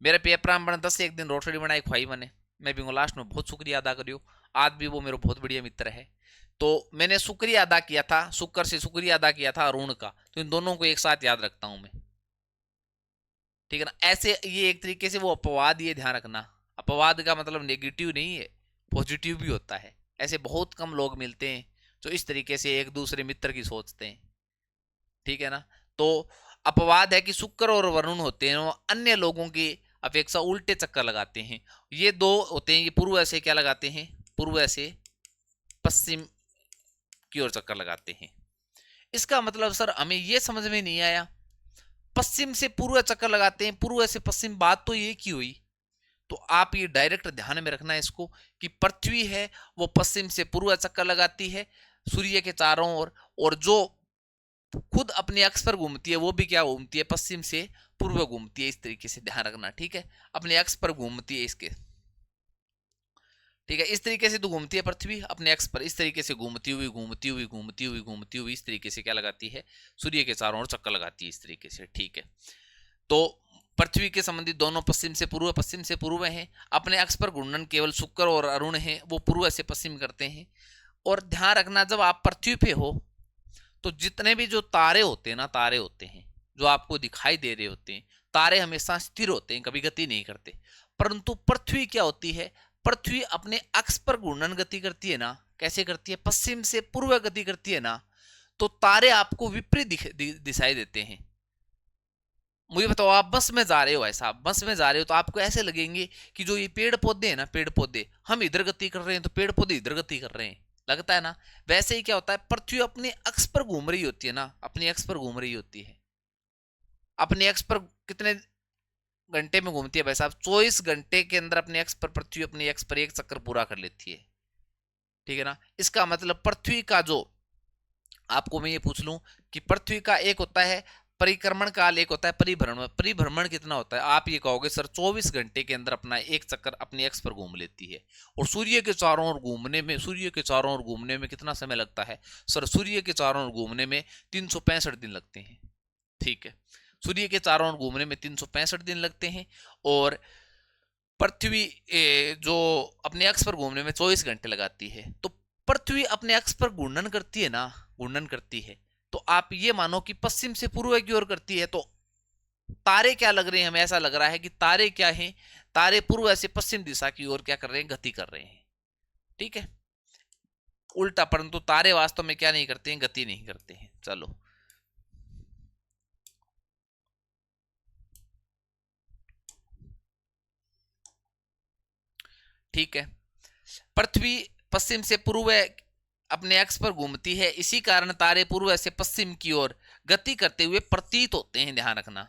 मेरे पेपर में बने 10 से एक दिन रोटड़ी बनाई खुआई मैंने, मैं भी लास्ट में बहुत शुक्रिया अदा करियो। आज भी वो मेरा बहुत बढ़िया मित्र है, तो मैंने शुक्रिया अदा किया था, शुक्र से शुक्रिया अदा किया था अरुण का, तो इन दोनों को एक साथ याद रखता हूं मैं, ठीक है ना। ऐसे ये एक तरीके से वो अपवाद, ये ध्यान रखना, अपवाद का मतलब नेगेटिव नहीं है, पॉजिटिव भी होता है। ऐसे बहुत कम लोग मिलते हैं जो इस तरीके से एक दूसरे मित्र की सोचते हैं, ठीक है ना। तो अपवाद है कि शुक्र और वरुण होते हैं वो अन्य लोगों की अपेक्षा उल्टे चक्कर लगाते हैं। ये दो होते हैं, ये पूर्व से क्या लगाते हैं, पूर्व से पश्चिम की ओर चक्कर लगाते हैं। इसका मतलब सर हमें ये समझ में नहीं आया, पश्चिम से पूर्व चक्कर लगाते हैं, पूर्व से पश्चिम, बात तो ये की हुई। तो आप ये डायरेक्ट ध्यान में रखना है इसको, कि पृथ्वी है वो पश्चिम से पूर्व चक्कर लगाती है सूर्य के चारों ओर, और जो खुद अपने अक्ष पर घूमती है वो भी क्या घूमती है, पश्चिम से पूर्व घूमती है। इस तरीके से ध्यान रखना, ठीक है, अपने अक्ष पर घूमती है इसके, ठीक है। इस तरीके से तो घूमती है पृथ्वी अपने अक्ष पर, इस तरीके से घूमती हुई घूमती हुई घूमती हुई घूमती हुई इस तरीके से क्या लगाती है, सूर्य के चारों ओर चक्कर लगाती है इस तरीके से, ठीक है। तो पृथ्वी के संबंधी दोनों पश्चिम से पूर्व हैं। अपने अक्ष पर घूर्णन केवल शुक्र और अरुण हैं, वो पूर्व से पश्चिम करते हैं। और ध्यान रखना, जब आप पृथ्वी पे हो तो जितने भी जो तारे होते हैं ना, तारे होते हैं जो आपको दिखाई दे रहे होते हैं, तारे हमेशा स्थिर होते हैं, कभी गति नहीं करते। परंतु पृथ्वी क्या होती है, पृथ्वी अपने अक्ष पर घूर्णन गति करती है ना, कैसे करती है, पश्चिम से पूर्व गति करती है ना, तो तारे आपको विपरीत दिखाई देते हैं। मुझे बताओ, आप बस में जा रहे हो, ऐसा आप बस में जा रहे हो तो आपको ऐसे लगेंगे कि जो ये पेड़ पौधे हैं ना, पेड़ पौधे हम इधर गति कर रहे हैं तो पेड़ पौधे इधर गति कर रहे हैं, लगता है ना। वैसे ही क्या होता है, पृथ्वी अपने अक्ष पर घूम रही होती है ना, अपने अक्ष पर घूम रही होती है। अपने अक्ष पर कितने घंटे में घूमती है भाई साहब, 24 घंटे के अंदर अपने अक्ष पर पृथ्वी अपने अक्ष पर एक चक्कर पूरा कर लेती है, ठीक है ना। इसका मतलब पृथ्वी का जो, आपको मैं ये पूछ लूं कि पृथ्वी का एक होता है परिक्रमण काल, एक होता है परिभ्रमण। परिभ्रमण कितना होता है, आप ये कहोगे सर 24 घंटे के अंदर अपना एक चक्कर अपने एक्स पर घूम लेती है। और सूर्य के चारों ओर घूमने में, सूर्य के चारों ओर घूमने में कितना समय लगता है सर, सूर्य के चारों ओर घूमने में 365 दिन लगते हैं, ठीक है। सूर्य के चारों ओर घूमने में 365 दिन लगते हैं, और पृथ्वी जो अपने अक्ष पर घूमने में 24 घंटे लगाती है। तो पृथ्वी अपने अक्ष पर घूर्णन करती है ना, घूर्णन करती है, तो आप ये मानो कि पश्चिम से पूर्व की ओर करती है। तो तारे क्या लग रहे हैं, हमें ऐसा लग रहा है कि तारे क्या हैं, तारे पूर्व से पश्चिम दिशा की ओर क्या कर रहे हैं, गति कर रहे हैं, ठीक है। उल्टा, परंतु तारे वास्तव में क्या नहीं करते हैं, गति नहीं करते हैं। चलो, ठीक है। पृथ्वी पश्चिम से पूर्व अपने अक्ष पर घूमती है, इसी कारण तारे पूर्व से पश्चिम की ओर गति करते हुए प्रतीत होते हैं। ध्यान रखना,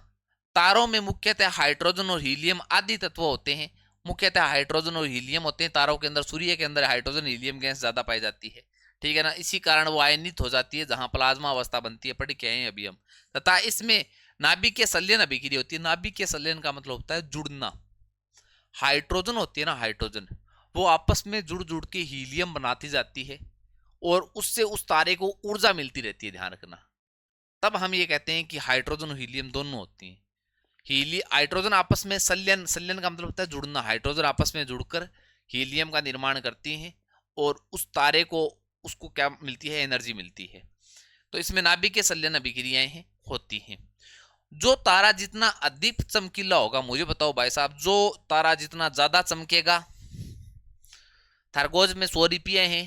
तारों में मुख्यतः हाइड्रोजन और हीलियम आदि तत्व होते हैं। मुख्यतः हाइड्रोजन और हीलियम होते हैं तारों के अंदर। सूर्य के अंदर हाइड्रोजन हीलियम गैस ज्यादा पाई जाती है, ठीक है ना। इसी कारण वो आयनित हो जाती है, जहां प्लाज्मा अवस्था बनती है, पढ़ के आए अभी हम। तथा इसमें नाभिकीय संलयन अभिक्रिया होती है। नाभिकीय संलयन का मतलब होता है जुड़ना। हाइड्रोजन होती है ना, हाइड्रोजन, वो आपस में जुड़ जुड़ के हीलियम बनाती जाती है और उससे उस तारे को ऊर्जा मिलती रहती है। ध्यान रखना, तब हम ये कहते हैं कि हाइड्रोजन और हीलियम दोनों होती हैं। हाइड्रोजन आपस में संलयन, संलयन का मतलब होता है जुड़ना। हाइड्रोजन आपस में जुड़कर हीलियम का निर्माण करती हैं और उस तारे को, उसको क्या मिलती है, एनर्जी मिलती है। तो इसमें नाभिकीय संलयन अभिक्रियाएं हैं, होती हैं। जो तारा जितना अधिक चमकीला होगा, मुझे बताओ भाई साहब, जो तारा जितना ज्यादा चमकेगा, खरगोश में 100 रुपये हैं,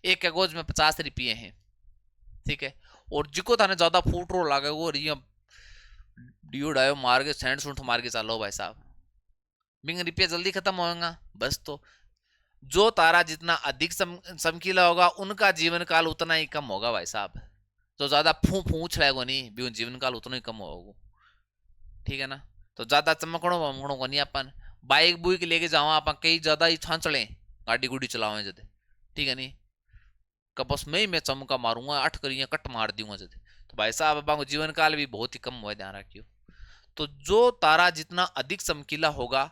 एक कागज में 50 रुपये हैं, ठीक है। और जिको थाने ज्यादा फूट रो लागे वो डियो डायो मार के सेंट सूंठ मार के चलो भाई साहब, बिंग रुपया जल्दी खत्म होगा बस। तो जो तारा जितना अधिक चमकीला होगा, उनका जीवन काल उतना ही कम होगा भाई साहब। तो ज्यादा फू पूछ रहेगा नहीं भी, जीवन काल उतना ही कम होगा, ठीक है ना। तो ज्यादा चमकणो वमकणो को नहीं, अपन बाइक बुइक लेके जाओ, अपन कई ज्यादा ही छांचले गाड़ी गुड़ी चलावे जदे, ठीक है नहीं, बस मैं चमका मारूंगा, 8 करिया कट मार दूंगा जदे। तो भाई साहब अपन को जीवन काल भी बहुत ही कम हुआ, ध्यान रखियो। तो जो तारा जितना अधिक चमकीला होगा,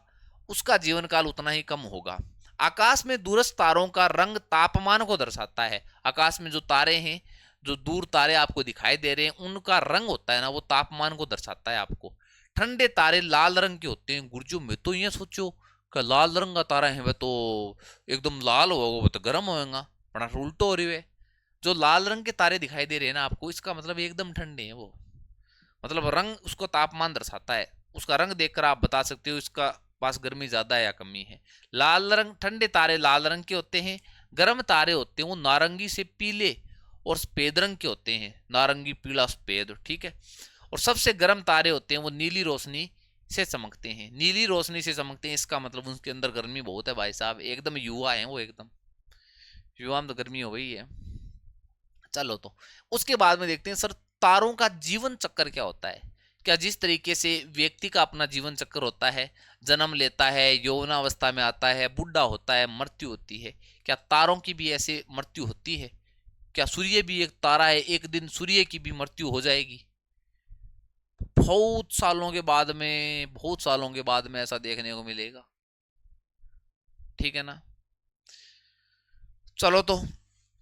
उसका जीवन काल उतना ही कम होगा। आकाश में दूरस्थ तारों का रंग तापमान को दर्शाता है। आकाश में जो तारे हैं, जो दूर तारे आपको दिखाई दे रहे हैं, उनका रंग होता है ना, वो तापमान को दर्शाता है आपको। ठंडे तारे लाल रंग के होते हैं। गुरजू, मैं तो ये सोचो कि लाल रंग का तारा है वह तो एकदम लाल होगा, वो तो गर्म होगा, बड़ा उल्टो हो रही है। जो लाल रंग के तारे दिखाई दे रहे हैं ना आपको, इसका मतलब एकदम ठंडे हैं वो, मतलब रंग उसको तापमान दर्शाता है। उसका रंग देखकर आप बता सकते हो इसका पास गर्मी ज्यादा है या कमी है। लाल रंग, ठंडे तारे लाल रंग के होते हैं। गर्म तारे होते हैं वो नारंगी से पीले और सफेद रंग के होते हैं, नारंगी पीला सफेद, ठीक है। और सबसे गर्म तारे होते हैं वो नीली रोशनी से चमकते हैं। नीली रोशनी से चमकते हैं, इसका मतलब उनके अंदर गर्मी बहुत है भाई साहब, एकदम युवा है वो, एकदम युवा में तो गर्मी हो गई है। चलो, तो उसके बाद में देखते हैं सर, तारों का जीवन चक्कर क्या होता है। क्या जिस तरीके से व्यक्ति का अपना जीवन चक्कर होता है, जन्म लेता है, यौवनावस्था में आता है, बुढ़ा होता है, मृत्यु होती है, क्या तारों की भी ऐसे मृत्यु होती है? क्या सूर्य भी एक तारा है, एक दिन सूर्य की भी मृत्यु हो जाएगी? बहुत सालों के बाद में, बहुत सालों के बाद में ऐसा देखने को मिलेगा, ठीक है ना। चलो, तो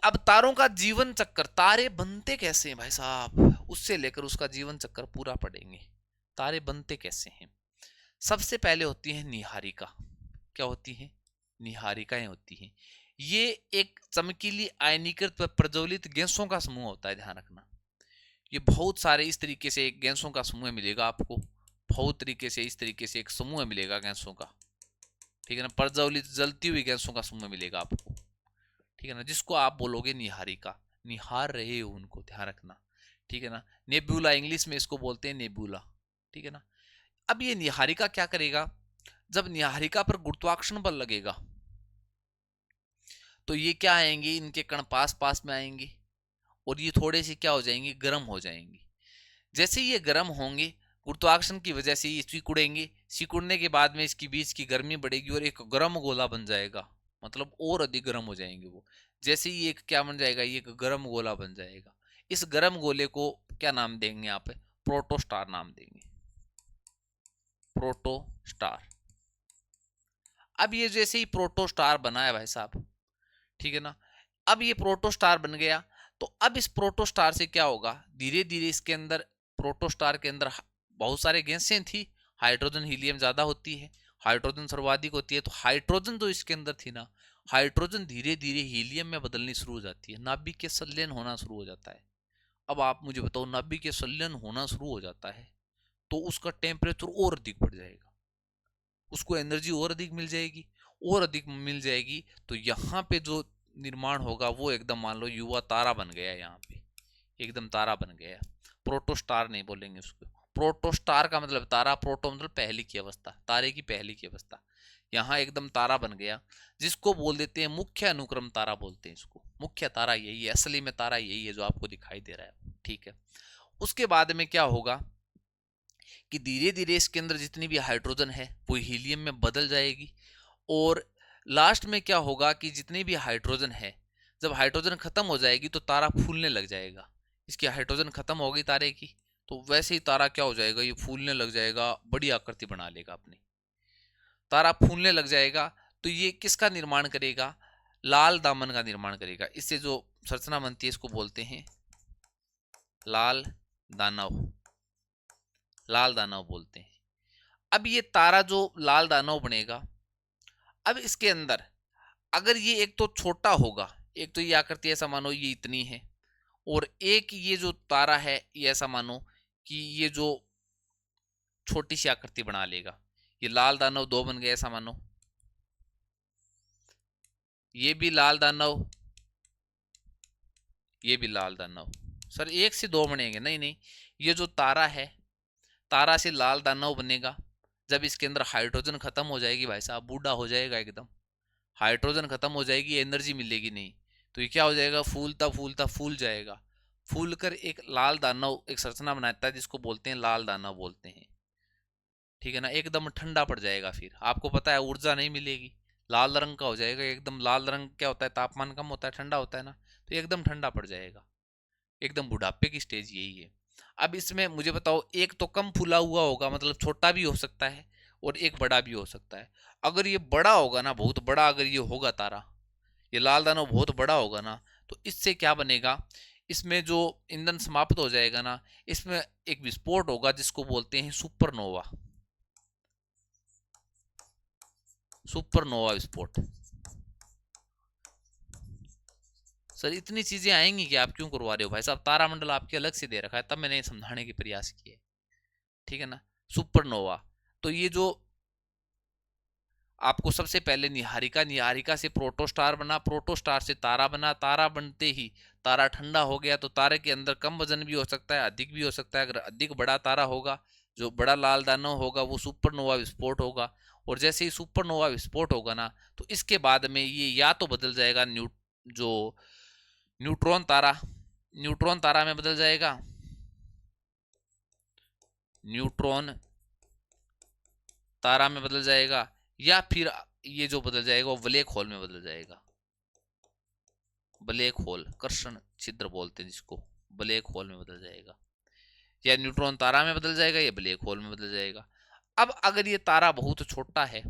अब तारों का जीवन चक्कर, तारे बनते कैसे हैं भाई साहब, उससे लेकर उसका जीवन चक्कर पूरा पढ़ेंगे। तारे बनते कैसे हैं? सबसे पहले होती है निहारिका। क्या होती है? निहारिकाएं होती हैं। ये एक चमकीली आयनीकृत व प्रज्वलित गैसों का समूह होता है, ध्यान रखना। ये बहुत सारे इस तरीके से एक गैसों का समूह मिलेगा आपको, बहुत तरीके से इस तरीके से एक समूह मिलेगा गैसों का, ठीक है ना। प्रज्वलित जलती हुई गैसों का समूह मिलेगा आपको, ठीक है ना, जिसको आप बोलोगे निहारिका। निहार रहे हो उनको, ध्यान रखना, ठीक है ना। नेबुला, इंग्लिश में इसको बोलते हैं नेबुला, ठीक है ना। अब ये निहारिका क्या करेगा, जब निहारिका पर गुरुत्वाकर्षण बल लगेगा तो ये क्या आएंगे, इनके कण पास पास में आएंगे और ये थोड़े से क्या हो जाएंगे, गर्म हो जाएंगे। जैसे ये गर्म होंगे, गुरुत्वाकर्षण की वजह से ये सिकुड़ेंगे, सिकुड़ने के बाद में इसकी बीच की गर्मी बढ़ेगी और एक गर्म गोला बन जाएगा, मतलब और अधिक गर्म हो जाएंगे वो। जैसे ही एक क्या बन जाएगा, ये एक गर्म गोला बन जाएगा। इस गर्म गोले को क्या नाम देंगे आप? प्रोटोस्टार नाम देंगे, प्रोटोस्टार। अब ये जैसे ही प्रोटोस्टार बना है भाई साहब, ठीक है ना, अब ये प्रोटोस्टार बन गया, तो अब इस प्रोटोस्टार से क्या होगा, धीरे धीरे इसके अंदर, प्रोटोस्टार के अंदर बहुत सारे गैसें थी, हाइड्रोजन हीलियम ज्यादा होती है, हाइड्रोजन सर्वाधिक होती है, तो हाइड्रोजन जो इसके अंदर थी ना, हाइड्रोजन धीरे धीरे हीलियम में बदलनी शुरू हो जाती है, नाभिकीय संलयन होना शुरू हो जाता है। अब आप मुझे बताओ, नाभिकीय संलयन होना शुरू हो जाता है तो उसका टेम्परेचर और अधिक बढ़ जाएगा, उसको एनर्जी और अधिक मिल जाएगी, और अधिक मिल जाएगी, तो यहाँ पे जो निर्माण होगा वो एकदम मान लो युवा तारा बन गया, यहाँ पे एकदम तारा बन गया। प्रोटोस्टार नहीं बोलेंगे उसको, प्रोटोस्टार का मतलब तारा, प्रोटो मतलब पहली की अवस्था, तारे की पहली की अवस्था, यहाँ एकदम तारा बन गया, जिसको बोल देते हैं मुख्य अनुक्रम तारा बोलते हैं इसको। मुख्य तारा यही है, असली में तारा यही है जो आपको दिखाई दे रहा है, ठीक है। उसके बाद में क्या होगा कि धीरे धीरे इसके अंदर जितनी भी हाइड्रोजन है वो हीलियम में बदल जाएगी, और लास्ट में क्या होगा कि जितनी भी हाइड्रोजन है, जब हाइड्रोजन खत्म हो जाएगी तो तारा फूलने लग जाएगा। इसकी हाइड्रोजन खत्म हो गई तारे की, तो वैसे ही तारा क्या हो जाएगा, ये फूलने लग जाएगा, बड़ी आकृति बना लेगा अपनी। तारा फूलने लग जाएगा तो ये किसका निर्माण करेगा, लाल दामन का निर्माण करेगा। इससे जो संरचना बनती है इसको बोलते हैं लाल दानव, लाल दानव बोलते हैं। अब ये तारा जो लाल दानव बनेगा, अब इसके अंदर अगर ये एक तो छोटा होगा, एक तो ये आकृति ऐसा मानो ये इतनी है, और एक ये जो तारा है ये ऐसा मानो कि ये जो छोटी सी आकृति बना लेगा, ये लाल दानव दो बन गए ऐसा मानो, ये भी लाल दानव, ये भी लाल दानव। सर एक से दो बनेंगे, नहीं नहीं, ये जो तारा है, तारा से लाल दानव बनेगा। जब इसके अंदर हाइड्रोजन खत्म हो जाएगी भाई साहब, बूढ़ा हो जाएगा एकदम, हाइड्रोजन खत्म हो जाएगी, एनर्जी मिलेगी नहीं, तो ये क्या हो जाएगा, फूलता फूलता फूल जाएगा, फूल कर एक लाल दानव एक संरचना बनाता है जिसको बोलते हैं लाल दानव बोलते हैं, ठीक है ना। एकदम ठंडा पड़ जाएगा, फिर आपको पता है ऊर्जा नहीं मिलेगी, लाल रंग का हो जाएगा एकदम। लाल रंग क्या होता है, तापमान कम होता है, ठंडा होता है ना, तो एकदम ठंडा पड़ जाएगा, एकदम बुढ़ापे की स्टेज यही है। अब इसमें मुझे बताओ, एक तो कम फूला हुआ होगा, मतलब छोटा भी हो सकता है और एक बड़ा भी हो सकता है। अगर ये बड़ा होगा ना, बहुत बड़ा अगर ये होगा तारा, ये लाल दानव बहुत बड़ा होगा ना, तो इससे क्या बनेगा, इसमें जो ईंधन समाप्त हो जाएगा ना, इसमें एक विस्फोट होगा जिसको बोलते हैं सुपरनोवा, सुपरनोवा विस्फोट। सर इतनी चीजें आएंगी कि आप क्यों करवा रहे हो भाई साहब, तारामंडल आपके अलग से दे रखा है, तब मैंने समझाने के प्रयास किए, ठीक है ना। सुपरनोवा, तो ये जो आपको सबसे पहले निहारिका, निहारिका से प्रोटोस्टार बना, प्रोटोस्टार से तारा बना, तारा बनते ही तारा ठंडा हो गया, तो तारे के अंदर कम वजन भी हो सकता है, अधिक भी हो सकता है। अगर अधिक बड़ा तारा होगा, जो बड़ा लाल दानव होगा, वो सुपरनोवा विस्फोट होगा। और जैसे ही सुपरनोवा विस्फोट होगा ना, तो इसके बाद में ये या तो बदल जाएगा जो न्यूट्रॉन तारा, न्यूट्रॉन तारा में बदल जाएगा, न्यूट्रॉन तारा में बदल जाएगा, या फिर ये जो बदल जाएगा वो ब्लैक होल में बदल जाएगा। ब्लैक होल, कर्षण छिद्र बोलते हैं जिसको, ब्लैक होल में बदल जाएगा, या न्यूट्रॉन तारा में बदल जाएगा या ब्लैक होल में बदल जाएगा। अब अगर ये तारा बहुत छोटा है,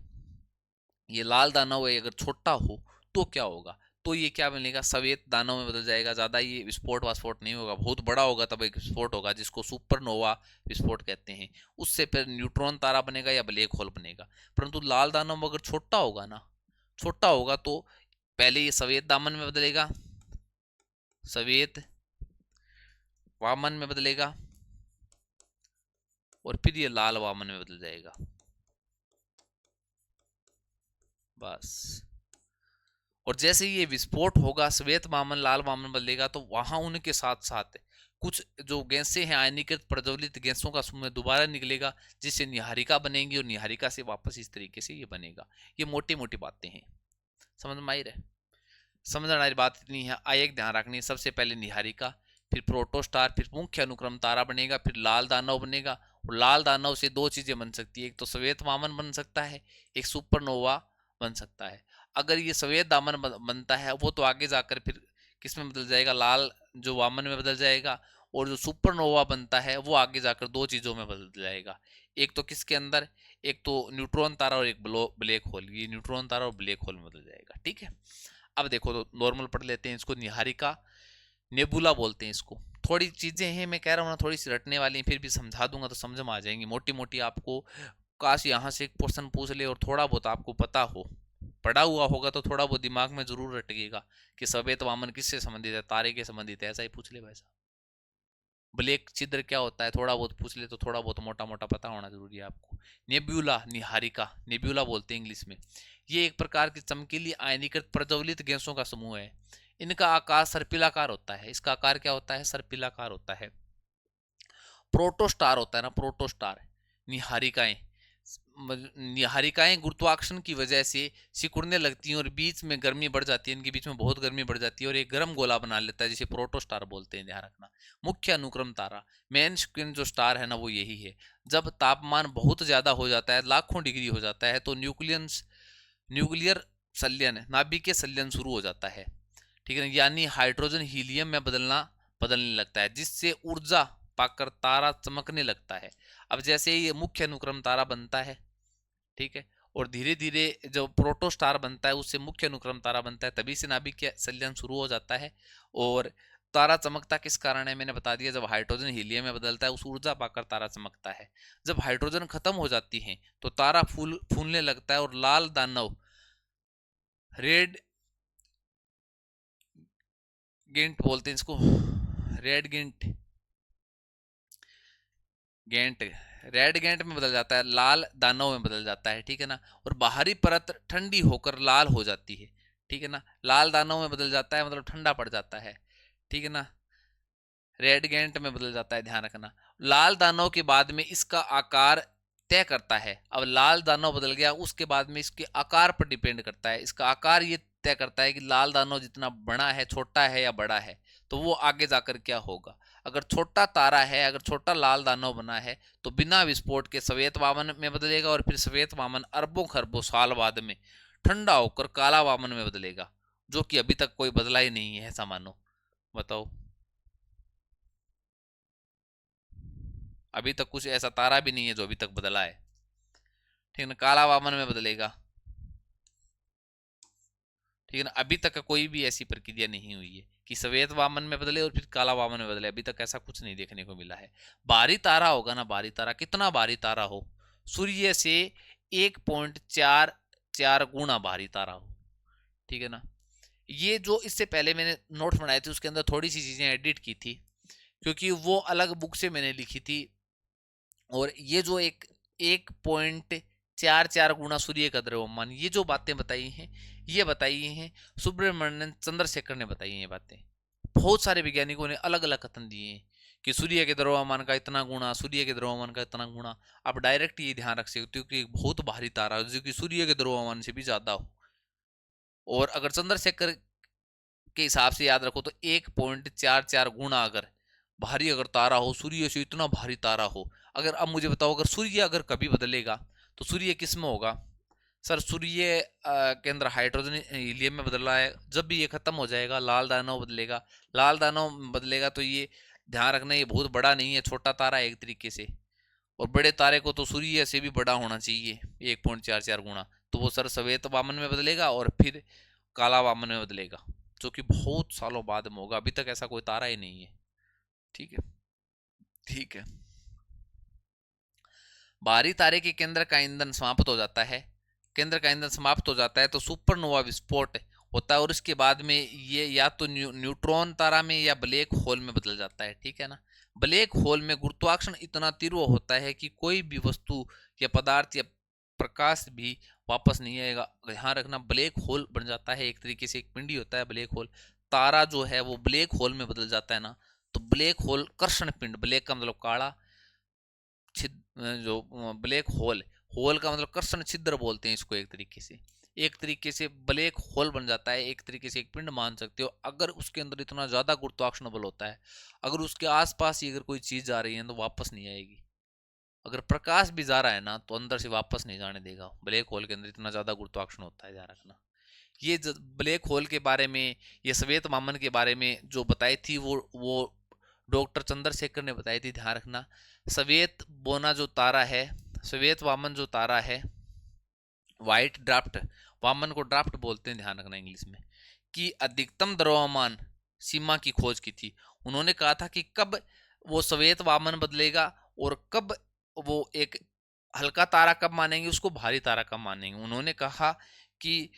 ये लाल दानव है, अगर छोटा हो तो क्या होगा, तो ये क्या बनेगा, सफेद दानव में बदल जाएगा। ज्यादा ये विस्फोट वास्फोट नहीं होगा, बहुत बड़ा होगा तब एक विस्फोट होगा जिसको सुपरनोवा विस्फोट कहते हैं। उससे फिर न्यूट्रॉन तारा बनेगा या ब्लैक होल बनेगा। परंतु लाल दानव अगर छोटा होगा ना, छोटा होगा तो पहले ये सफेद दामन में बदलेगा, सफेद वामन में बदलेगा, और फिर ये लाल वामन में बदल जाएगा, बस। और जैसे ये विस्फोट होगा, श्वेत वामन लाल वामन बदलेगा, तो वहां उनके साथ साथ कुछ जो गैसें हैं, आयनीकृत प्रज्वलित गैसों का समूह दोबारा निकलेगा, जिससे निहारिका बनेगी, और निहारिका से वापस इस तरीके से ये बनेगा। ये मोटी मोटी बातें हैं, समझ में आई रहे, समझने वाली बात इतनी है, एक ध्यान रखनी है। सबसे पहले निहारिका, फिर प्रोटोस्टार, फिर मुख्य अनुक्रम तारा बनेगा, फिर लाल दानव बनेगा। और लाल दानव से दो चीजें बन सकती है, एक तो श्वेत वामन बन सकता है, एक सुपरनोवा बन सकता है। अगर ये श्वेत दामन बनता है, वो तो आगे जाकर फिर किस में बदल जाएगा, लाल जो वामन में बदल जाएगा। और जो सुपरनोवा बनता है वो आगे जाकर दो चीजों में बदल जाएगा, एक तो किसके अंदर, एक तो न्यूट्रॉन तारा और एक ब्लैक होल। ये न्यूट्रॉन तारा और ब्लैक होल में बदल जाएगा, ठीक है। अब देखो तो नॉर्मल पढ़ लेते हैं इसको, निहारिका नेबुला बोलते हैं इसको। थोड़ी चीजें हैं, मैं कह रहा हूँ ना, थोड़ी सी रटने वाली हैं, फिर भी समझा दूंगा तो समझ में आ जाएंगी। मोटी मोटी आपको काश यहाँ से एक क्वेश्चन पूछ ले और थोड़ा बहुत आपको पता हो, पढ़ा हुआ होगा तो थोड़ा बहुत दिमाग में जरूर रटेगा कि सफेद वामन किससे संबंधित है, तारे के संबंधित है, ऐसा ही पूछ ले भाई साहब। ब्लैक छिद्र क्या होता है थोड़ा बहुत पूछ ले तो थोड़ा बहुत मोटा मोटा पता होना जरूरी है आपको। नेब्यूला, निहारिका, नेब्यूला बोलते हैं इंग्लिश में। ये एक प्रकार की चमकीली आयनीकृत प्रज्वलित गैसों का समूह है। इनका आकार सर्पिलाकार होता है। इसका आकार क्या होता है? सर्पिलाकार होता है। प्रोटोस्टार होता है ना, प्रोटोस्टार। निहारिकाएं, निहारिकाएं गुरुत्वाकर्षण की वजह से सिकुड़ने लगती हैं और बीच में गर्मी बढ़ जाती है, इनके बीच में बहुत गर्मी बढ़ जाती है और एक गर्म गोला बना लेता है जिसे प्रोटोस्टार बोलते हैं, ध्यान रखना। मुख्य अनुक्रम तारा, मेन स्क्रीन जो स्टार है ना वो यही है। जब तापमान बहुत ज्यादा हो जाता है, लाखों डिग्री हो जाता है, तो न्यूक्लियर संलयन, नाभिकीय संलयन शुरू हो जाता है, ठीक है ना, यानी हाइड्रोजन हीलियम में बदलने लगता है, जिससे ऊर्जा पाकर तारा चमकने लगता है। अब जैसे ये मुख्य अनुक्रम तारा बनता है, ठीक है, और धीरे धीरे जो प्रोटोस्टार बनता है उससे मुख्य अनुक्रम तारा बनता है, तभी से नाभिकीय संलयन शुरू हो जाता है। और तारा चमकता किस कारण है? मैंने बता दिया, जब हाइड्रोजन हीलियम में बदलता है उस ऊर्जा पाकर तारा चमकता है। जब हाइड्रोजन खत्म हो जाती है तो तारा फूलने लगता है और लाल दानव, रेड गेंट बोलते हैं इसको, red giant, giant, red giant में बदल जाता है, लाल दानव में बदल जाता है, ठीक है ना। और बाहरी परत ठंडी होकर लाल हो जाती है, ठीक है ना। लाल दानव में बदल जाता है मतलब ठंडा पड़ जाता है, ठीक है ना। रेड गेंट में बदल जाता है, ध्यान रखना। लाल दानव के बाद में इसका आकार तय करता है। अब लाल दानव बदल गया, उसके बाद में इसके आकार पर डिपेंड करता है। इसका आकार ये तय करता है कि लाल दानव जितना बड़ा है, छोटा है या बड़ा है, तो वो आगे जाकर क्या होगा। अगर छोटा तारा है, अगर छोटा लाल दानव बना है, तो बिना विस्फोट के श्वेत वामन में बदलेगा और फिर श्वेत वामन अरबों खरबों साल बाद में ठंडा होकर काला वामन में बदलेगा, जो कि अभी तक कोई बदला ही नहीं है, ऐसा मानो। बताओ, अभी तक कुछ ऐसा तारा भी नहीं है जो अभी तक बदला है, ठीक है ना। काला वामन में बदलेगा, ठीक है ना। अभी तक कोई भी ऐसी प्रक्रिया नहीं हुई है कि श्वेत वामन में बदले और फिर काला वामन में बदले, अभी तक ऐसा कुछ नहीं देखने को मिला है। बारी तारा होगा ना, बारी तारा, कितना बारी तारा हो? सूर्य से 1.44 गुना भारी तारा हो, ठीक है ना। ये जो इससे पहले मैंने नोट्स बनाए थे उसके अंदर थोड़ी सी चीजें एडिट की थी, क्योंकि वो अलग बुक से मैंने लिखी थी। और ये जो 1.44 गुना सूर्य का द्रव्यमान, ये जो बातें बताई हैं, ये बताई हैं सुब्रमण्यन चंद्रशेखर ने बताई हैं ये बातें। बहुत सारे वैज्ञानिकों ने अलग अलग कथन दिए हैं कि सूर्य के द्रव्यमान का इतना गुना, सूर्य के द्रव्यमान का इतना गुना। आप डायरेक्ट ये ध्यान रख सकते हो कि एक बहुत भारी तारा जो कि सूर्य के द्रव्यमान से भी ज्यादा हो। और अगर चंद्रशेखर के हिसाब से याद रखो तो 1.44 गुना अगर भारी अगर तारा हो, सूर्य से इतना भारी तारा हो। अगर अब मुझे बताओ, अगर सूर्य अगर कभी बदलेगा तो सूर्य किस में होगा? सर सूर्य के अंदर हाइड्रोजन हीलियम में बदल रहा है। जब भी ये खत्म हो जाएगा लाल दानव बदलेगा, लाल दानव बदलेगा तो ये ध्यान रखना ये बहुत बड़ा नहीं है, छोटा तारा है एक तरीके से। और बड़े तारे को तो सूर्य से भी बड़ा होना चाहिए 1.44 गुना, तो वो सर श्वेत वामन में बदलेगा और फिर काला वामन में बदलेगा, जो कि बहुत सालों बाद में होगा। अभी तक ऐसा कोई तारा ही नहीं है, ठीक है। ठीक है, बाहरी तारे के केंद्र का ईंधन समाप्त हो जाता है, केंद्र का ईंधन समाप्त हो जाता है तो सुपरनोवा विस्फोट होता है और उसके बाद में ये या तो न्यूट्रॉन तारा में या ब्लैक होल में बदल जाता है, ठीक है ना। ब्लैक होल में गुरुत्वाकर्षण इतना तीव्र होता है कि कोई भी वस्तु या पदार्थ या प्रकाश भी वापस नहीं आएगा। ध्यान रखना, ब्लैक होल बन जाता है एक तरीके से, एक पिंडी होता है ब्लैक होल। तारा जो है वो ब्लैक होल में बदल जाता है ना, तो ब्लैक होल कर्षण पिंड, ब्लैक का मतलब काला, जो ब्लैक होल, होल का मतलब कर्षण छिद्र बोलते हैं इसको, एक तरीके से, एक तरीके से ब्लैक होल बन जाता है, एक तरीके से एक पिंड मान सकते हो। अगर उसके अंदर इतना ज्यादा गुरुत्वाकर्षण बल होता है, अगर उसके आसपास ही अगर कोई चीज जा रही है तो वापस नहीं आएगी। अगर प्रकाश भी जा रहा है ना तो अंदर से वापस नहीं जाने देगा, ब्लैक होल के अंदर इतना ज्यादा गुरुत्वाकर्षण होता है, ध्यान रखना। ये ब्लैक होल के बारे में, ये श्वेत वामन के बारे में जो बताई थी वो डॉक्टर चंद्रशेखर ने बताई थी, ध्यान रखना। श्वेत बोना जो तारा है, श्वेत वामन जो तारा है, व्हाइट ड्राफ्ट वामन को ड्राफ्ट बोलते हैं, ध्यान रखना इंग्लिश में, कि अधिकतम द्रव्यमान सीमा की खोज की थी। उन्होंने कहा था कि कब वो श्वेत वामन बदलेगा और कब वो एक हल्का तारा कब मानेंगे उसको, भारी तारा कब मानेंगे। उन्होंने कहा कि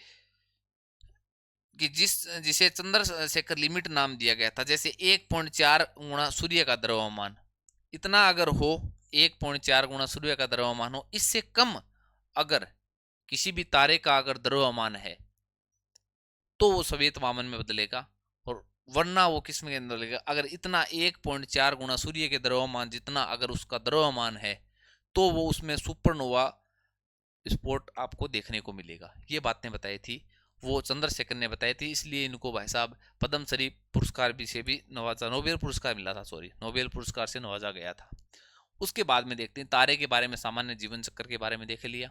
कि जिसे चंद्रशेखर लिमिट नाम दिया गया था, जैसे 1.4 गुणा सूर्य का द्रव्यमान, इतना अगर हो, 1.4 गुणा सूर्य का द्रव्यमान हो, इससे कम अगर किसी भी तारे का अगर द्रव्यमान है तो वो श्वेत वामन में बदलेगा, और वरना वो किस में बदलेगा, अगर इतना 1.4 गुणा सूर्य के द्रव्यमान जितना अगर उसका द्रव्यमान है तो वो उसमें सुपरनोवा स्पॉट आपको देखने को मिलेगा। ये बातें बताई थी, वो चंद्रशेखर ने बताई थी, इसलिए इनको भाई साहब पद्मश्री पुरस्कार भी से भी नवाजा, नोबेल पुरस्कार मिला था, सॉरी नोबेल पुरस्कार से नवाजा गया था। उसके बाद में देखते हैं तारे के बारे में, सामान्य जीवन चक्र के बारे में देख लिया।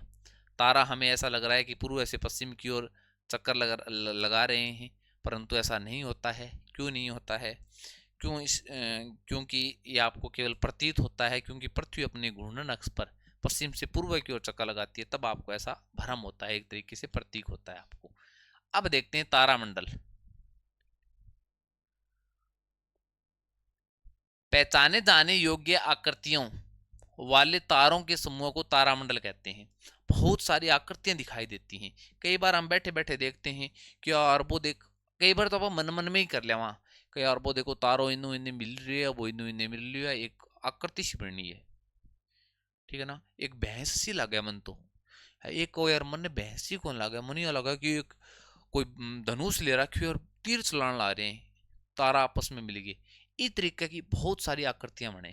तारा हमें ऐसा लग रहा है कि पूर्व से पश्चिम की ओर चक्कर लगा रहे हैं, परंतु ऐसा नहीं होता है। क्यों नहीं होता है? क्योंकि ये आपको केवल प्रतीत होता है, क्योंकि पृथ्वी अपने घूर्णन अक्ष पर पश्चिम से पूर्व की ओर चक्कर लगाती है, तब आपको ऐसा भ्रम होता है, एक तरीके से प्रतीक होता है आपको। अब देखते हैं तारामंडल। पहचाने जाने योग्य आकृतियों वाले तारों के समूह को तारामंडल कहते हैं। बहुत सारी आकृतियां दिखाई देती हैं। कई बार हम बैठे बैठे देखते हैं कि यार वो देख, कई बार तो आप मन मन में ही कर लिया वहां कि यार वो देखो तारों इन्हों इन्हें मिल रही है, वो इन्हों इन्हें मिल रही है, एक आकृति सी बननी है, ठीक है ना। एक भैंस सी लगे मन तो, एक को यार मन ने भैंस सी कौन लगा, मन ये लगा कि एक कोई धनुष ले रखी है और तीर चलाने ला रहे हैं, तारा आपस में मिल गए। इस तरीके की बहुत सारी आकृतियां बने,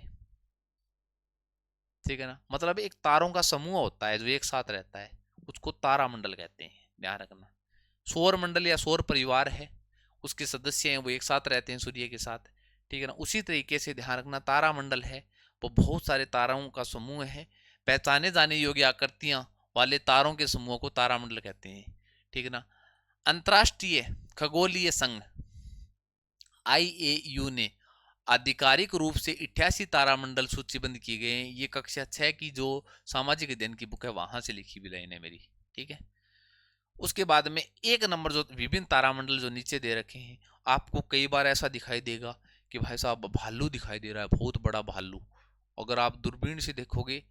ठीक है ना। मतलब एक तारों का समूह होता है जो एक साथ रहता है, उसको तारामंडल कहते हैं, ध्यान रखना। सौर मंडल या सौर परिवार है, उसके सदस्य हैं वो एक साथ रहते हैं सूर्य के साथ, ठीक है ना। उसी तरीके से ध्यान रखना तारामंडल है वो बहुत सारे ताराओं का समूह है। पहचाने जाने योग्य आकृतियां वाले तारों के समूह को तारामंडल कहते हैं, ठीक है ना। अंतरराष्ट्रीय खगोलीय संघ IAU ने आधिकारिक रूप से 88 तारामंडल सूचीबद्ध किए गए हैं। ये कक्षा 6 की जो सामाजिक अध्ययन की बुक है वहां से लिखी भी लाइन है मेरी, ठीक है। उसके बाद में एक नंबर जो विभिन्न तारामंडल जो नीचे दे रखे हैं, आपको कई बार ऐसा दिखाई देगा कि भाई साहब भालू दिखाई दे रहा है, बहुत बड़ा भालू। अगर आप दूरबीन से देखोगे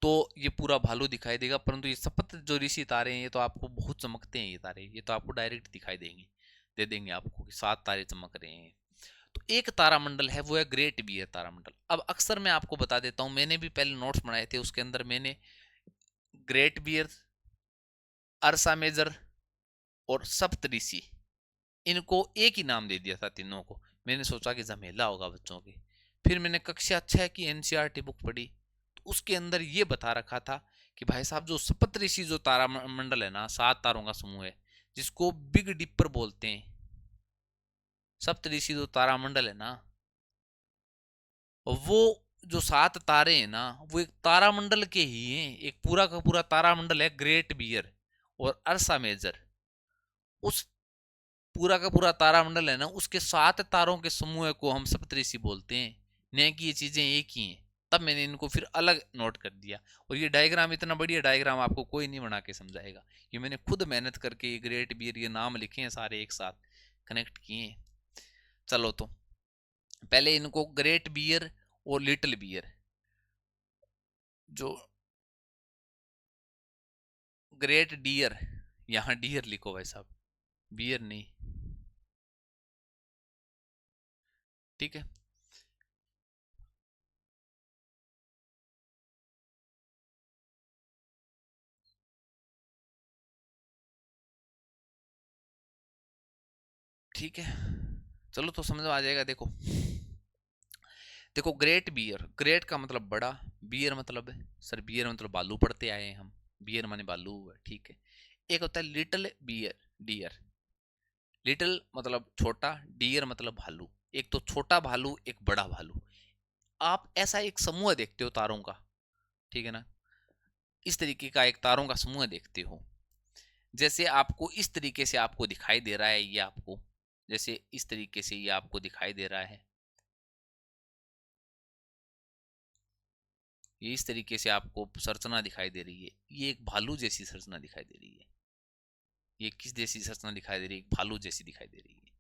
तो ये पूरा भालू दिखाई देगा, परंतु ये सप्त जो ऋषि तारे हैं ये तो आपको बहुत चमकते हैं, ये तारे ये तो आपको डायरेक्ट दिखाई देंगे, दे देंगे आपको कि 7 तारे चमक रहे हैं। तो एक तारामंडल है वो है ग्रेट बियर तारामंडल। अब अक्सर मैं आपको बता देता हूं, मैंने भी पहले नोट्स बनाए थे, उसके अंदर मैंने ग्रेट बियर, अर्सा मेजर और सप्तऋषि, इनको एक ही नाम दे दिया था तीनों को। मैंने सोचा कि झमेला होगा बच्चों के। फिर मैंने कक्षा 6 की NCERT बुक पढ़ी, तो उसके अंदर ये बता रखा था कि भाई साहब जो सप्तऋषि जो तारा मंडल है ना, 7 तारों का समूह है, जिसको बिग डिपर बोलते हैं, सप्तऋषि जो तारा मंडल है ना, वो जो 7 तारे हैं ना, वो एक तारामंडल के ही हैं, एक पूरा का पूरा तारामंडल है ग्रेट बियर और अर्सा मेजर। उस पूरा का पूरा तारामंडल है ना, उसके 7 तारों के समूह को हम सप्तऋषि बोलते हैं, न कि ये चीजें एक ही हैं। तब मैंने इनको फिर अलग नोट कर दिया। और ये डायग्राम इतना बढ़िया डायग्राम आपको कोई नहीं बना के समझाएगा, ये मैंने खुद मेहनत करके ये ग्रेट बियर ये नाम लिखे हैं, सारे एक साथ कनेक्ट किए हैं। चलो तो पहले इनको ग्रेट बियर और लिटिल बियर, जो ग्रेट डियर, यहाँ डियर लिखो भाई साहब, बियर नहीं, ठीक है। ठीक है, चलो तो समझ में आ जाएगा। देखो देखो ग्रेट बियर, ग्रेट का मतलब बड़ा, बियर मतलब, सर बियर मतलब बालू पढ़ते आए हैं हम, बियर माने बालू है, ठीक है। एक होता है लिटिल बियर, डियर, लिटिल मतलब छोटा, डियर मतलब भालू। एक तो छोटा भालू, एक बड़ा भालू। आप ऐसा एक समूह देखते हो तारों का, ठीक है ना, इस तरीके का एक तारों का समूह देखते हो, जैसे आपको इस तरीके से आपको दिखाई दे रहा है, ये आपको जैसे इस तरीके से ये आपको दिखाई दे रहा है, ये इस तरीके से आपको संरचना दिखाई दे रही है, ये एक भालू जैसी संरचना दिखाई दे रही है। ये किस जैसी संरचना दिखाई दे रही है? एक भालू जैसी दिखाई दे रही है।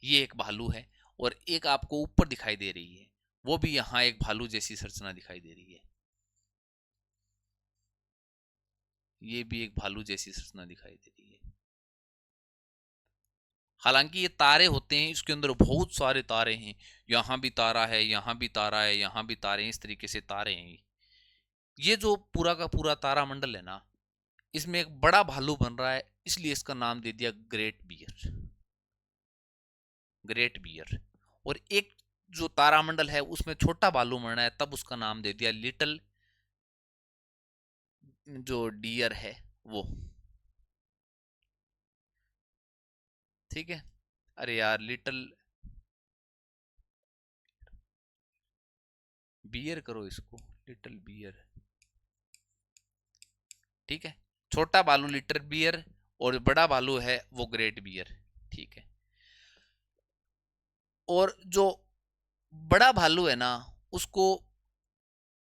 ये एक भालू है, और एक आपको ऊपर दिखाई दे रही है, वो भी यहाँ एक भालू जैसी संरचना दिखाई दे रही है। ये भी एक भालू जैसी संरचना दिखाई दे रही है। हालांकि ये तारे होते हैं, इसके अंदर बहुत सारे तारे हैं, यहाँ भी तारा है, यहाँ भी तारा है, यहाँ भी तारे हैं, इस तरीके से तारे हैं। ये जो पूरा का पूरा तारामंडल है ना, इसमें एक बड़ा भालू बन रहा है, इसलिए इसका नाम दे दिया ग्रेट बियर। Great beer. और एक जो तारामंडल है उसमें छोटा भालू बन रहा है, तब उसका नाम दे दिया लिटिल जो डियर है वो। ठीक है। अरे यार लिटिल बियर करो इसको, लिटिल बियर। ठीक है। छोटा भालू लिटिल बियर और बड़ा भालू है वो ग्रेट बियर। ठीक है। और जो बड़ा भालू है ना, उसको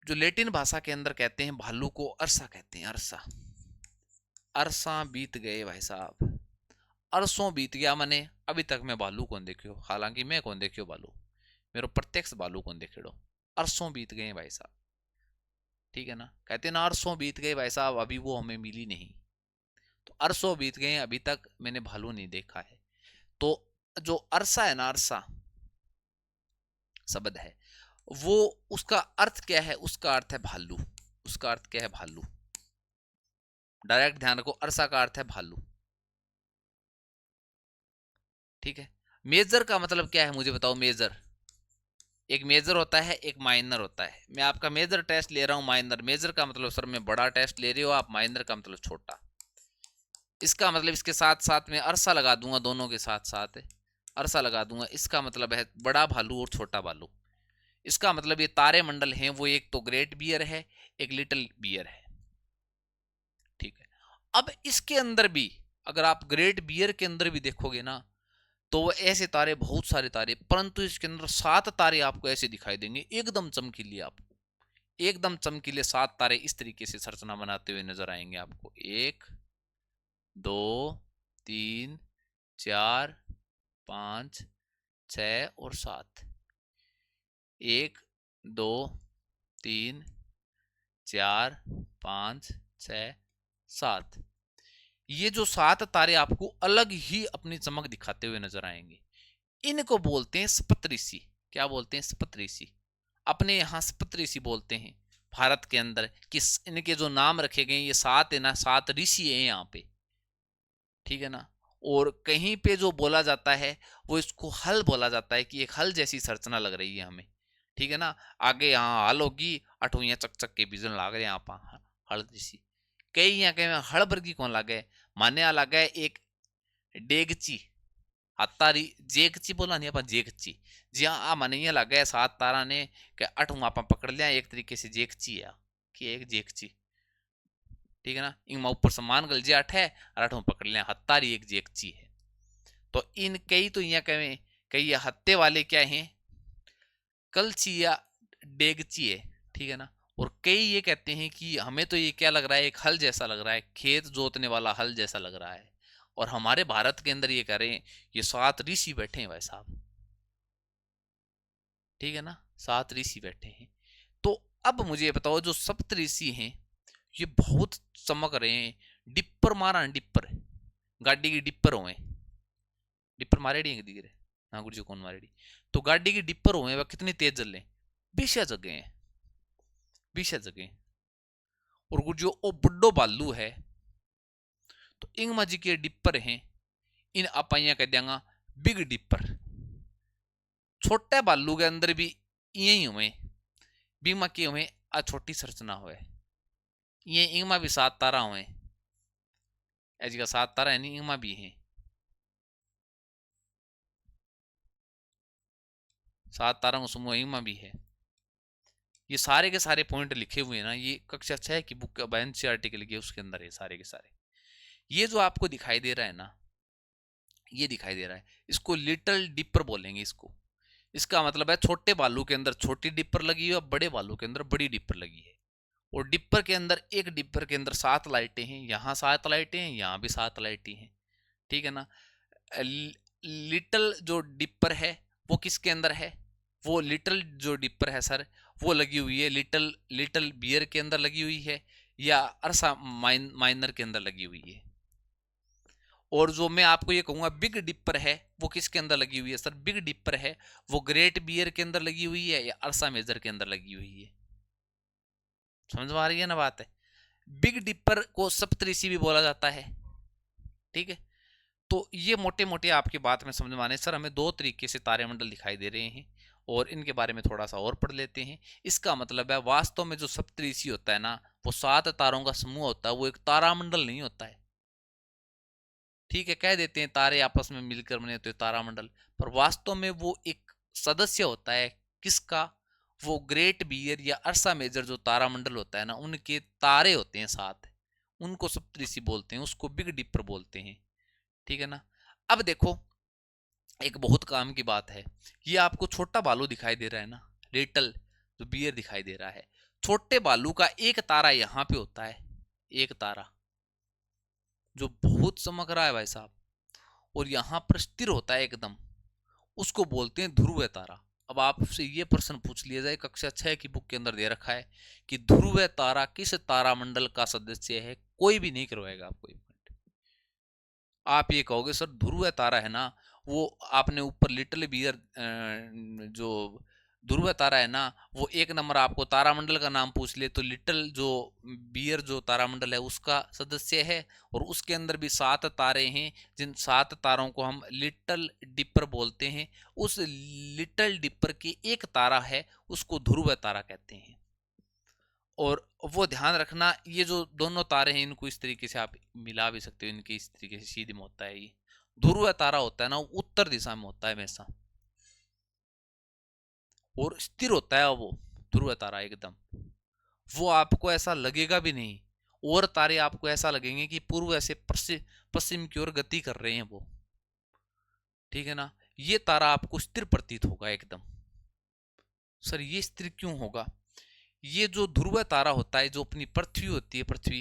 जो लैटिन भाषा के अंदर कहते हैं भालू को अरसा कहते हैं, अरसा। अरसा बीत गए भाई साहब, अरसों बीत गया, मैंने अभी तक मैं भालू कौन देखियो, हालांकि मैं कौन देखियो भालू, मेरे प्रत्यक्ष भालू कौन देखेड़ो। अरसों बीत गए भाई साहब। ठीक है ना, कहते ना अरसों बीत गए भाई साहब, अभी वो हमें मिली नहीं। तो अरसों बीत गए, अभी तक मैंने भालू नहीं देखा है। तो जो अरसा है ना, अरसा शब्द है, वो उसका अर्थ क्या है, उसका अर्थ है भालू। उसका अर्थ क्या है, भालू। डायरेक्ट ध्यान रखो, अरसा का अर्थ है भालू। ठीक है। मेजर का मतलब क्या है मुझे बताओ, मेजर। एक मेजर होता है, एक माइनर होता है। मैं आपका मेजर टेस्ट ले रहा हूं, माइनर। मेजर का मतलब सर मैं बड़ा टेस्ट ले रही हो आप, माइनर का मतलब छोटा। इसका मतलब इसके साथ साथ में अरसा लगा दूंगा, दोनों के साथ साथ अरसा लगा दूंगा। इसका मतलब है बड़ा भालू और छोटा भालू। इसका मतलब ये तारे मंडल हैं वो, एक तो ग्रेट बियर है, एक लिटिल बियर है। ठीक है। अब इसके अंदर भी अगर आप ग्रेट बियर के अंदर भी देखोगे ना, तो वो ऐसे तारे, बहुत सारे तारे, परंतु इसके अंदर 7 तारे आपको ऐसे दिखाई देंगे, एकदम चमकीले। आपको एकदम चमकीले 7 तारे इस तरीके से संरचना बनाते हुए नजर आएंगे आपको। 1 2 3 4 5 6 और 7। 1 2 3 4 5 6 7। ये जो 7 तारे आपको अलग ही अपनी चमक दिखाते हुए नजर आएंगे, इनको बोलते हैं सप्तऋषि। क्या बोलते हैं, सप्तऋषि। अपने यहाँ सप्तऋषि बोलते हैं भारत के अंदर। किस इनके जो नाम रखे गए, ये 7 है ना, 7 ऋषि है यहाँ पे। ठीक है ना। और कहीं पे जो बोला जाता है वो इसको हल बोला जाता है, कि एक हल जैसी संरचना लग रही है हमें। ठीक है ना। आगे यहाँ हल होगी, अठुइया चक चक के बीजन लाग रहे यहाँ पर हल जैसी। कई यहाँ कहीं हड़ वर्गी कौन लागे, माने लागे एक डेगची, हत्तारी जेगची बोला नहीं अपन, जेगची। जी हाँ, आ माने यहाँ लगा है 7 तारा ने कि अठू आप पकड़ लिया, एक तरीके से जेगची है कि एक जेगची। ठीक है ना। इनमें ऊपर सम्मान गल जे 8 है और 8 पकड़ लिया, हत्तारी एक जेगची है। तो इन कई तो यहाँ कहीं कई हत्ते वाले क्या हैं, कलची या डेगची है। ठीक है ना। और कई ये कहते हैं कि हमें तो ये क्या लग रहा है, एक हल जैसा लग रहा है, खेत जोतने वाला हल जैसा लग रहा है। और हमारे भारत के अंदर ये करें, ये 7 ऋषि बैठे हैं भाई साहब। ठीक है ना, 7 ऋषि बैठे हैं। तो अब मुझे बताओ, जो सप्त ऋषि हैं ये बहुत चमक रहे हैं। डिप्पर मारा, डिप्पर गाड़ी की डिप्पर हुए, डिप्पर मारेडी है दिखे। हाँ गुरु जी कौन मारेडी। तो गाड़ी की डिप्पर हुए वह कितनी तेज चल रहे, 20 जगह हैं, 20 जगह। और गुरु जो ओ बुड्ढो बालू है, तो इंगमा जी के डिप्पर हैं, इन अपाइया कह देंगा बिग डिप्पर। छोटे बालू के अंदर भी यही हुए, बीमा के हुए आ छोटी संरचना हुए। ये इंगमा भी 7 तारा हुए, एज का 7 तारा है नहीं, इंगमा भी है 7 तारा का समूह, इंगमा भी है। ये सारे के सारे पॉइंट लिखे हुए हैं ना, ये कक्षा 6 की बुक का एनसीईआरटी के लिए उसके अंदर है सारे के सारे। ये जो आपको दिखाई दे रहा है ना, ये दिखाई दे रहा है, इसको लिटिल डिपर बोलेंगे इसको। इसका मतलब है छोटे बालू के अंदर छोटी डिपर लगी है और बड़े बालू के अंदर बड़ी डिपर लगी है। और डिपर के अंदर, एक डिपर के अंदर 7 लाइटें हैं, यहाँ 7 लाइटें हैं, यहाँ भी 7 लाइटें हैं। ठीक है ना। लिटिल जो डिपर है वो किसके अंदर है, वो लिटिल जो डिपर है सर, वो लगी हुई है लिटिल लिटिल बियर के अंदर लगी हुई है, या अरसा माइनर के अंदर लगी हुई है। और जो मैं आपको ये कहूंगा बिग डिपर है वो किसके अंदर लगी हुई है सर? बिग डिपर है वो ग्रेट बियर के अंदर लगी हुई है या अर्सा मेजर के अंदर लगी हुई है? समझ में आ रही है ना बात है? बिग डिपर को सप्तऋषि भी बोला जाता है, ठीक है। तो ये मोटे मोटे आपकी बात में समझ में आने सर हमें दो तरीके से तारेमंडल दिखाई दे रहे हैं और इनके बारे में थोड़ा सा और पढ़ लेते हैं। इसका मतलब है वास्तव में जो सप्तऋषि होता है ना वो 7 तारों का समूह होता है, वो एक तारामंडल नहीं होता है, ठीक है। कह देते हैं तारे आपस में मिलकर बने होते तारामंडल, पर वास्तव में वो एक सदस्य होता है किसका? वो ग्रेट बियर या अर्सा मेजर जो तारामंडल होता है ना उनके तारे होते हैं साथ, उनको सप्तऋषि बोलते हैं, उसको बिग डिपर बोलते हैं, ठीक है ना। अब देखो एक बहुत काम की बात है, ये आपको छोटा बालू दिखाई दे रहा है ना, लिटल जो बियर दिखाई दे रहा है, छोटे बालू का एक तारा यहां पे होता है, एक तारा जो बहुत चमक रहा है भाई साहब और यहां पर स्थिर होता है एकदम, उसको बोलते हैं ध्रुव तारा। अब आपसे ये प्रश्न पूछ लिया जाए कक्षा 6 की बुक के अंदर दे रखा है कि ध्रुव तारा किस तारामंडल का सदस्य है, कोई भी नहीं करवाएगा आपको ये पॉइंट। आप ये कहोगे सर ध्रुव तारा है ना, वो आपने ऊपर लिटिल बियर जो ध्रुव तारा है ना वो एक नंबर आपको तारामंडल का नाम पूछ ले तो लिटिल जो बियर जो तारामंडल है उसका सदस्य है और उसके अंदर भी 7 तारे हैं, जिन 7 तारों को हम लिटिल डिपर बोलते हैं। उस लिटिल डिपर के एक तारा है उसको ध्रुव तारा कहते हैं। और वो ध्यान रखना ये जो दोनों तारे हैं इनको इस तरीके से आप मिला भी सकते हो, इनके इस तरीके से सीधे में होता है। ये ध्रुव तारा होता है ना वो उत्तर दिशा में होता है हमेशा और स्थिर होता है वो ध्रुव तारा एकदम, वो आपको ऐसा लगेगा भी नहीं। और तारे आपको ऐसा लगेंगे कि पूर्व ऐसे पश्चिम की ओर गति कर रहे हैं वो, ठीक है ना। ये तारा आपको स्थिर प्रतीत होगा एकदम। सर ये स्थिर क्यों होगा? ये जो ध्रुव तारा होता है जो अपनी पृथ्वी होती है, पृथ्वी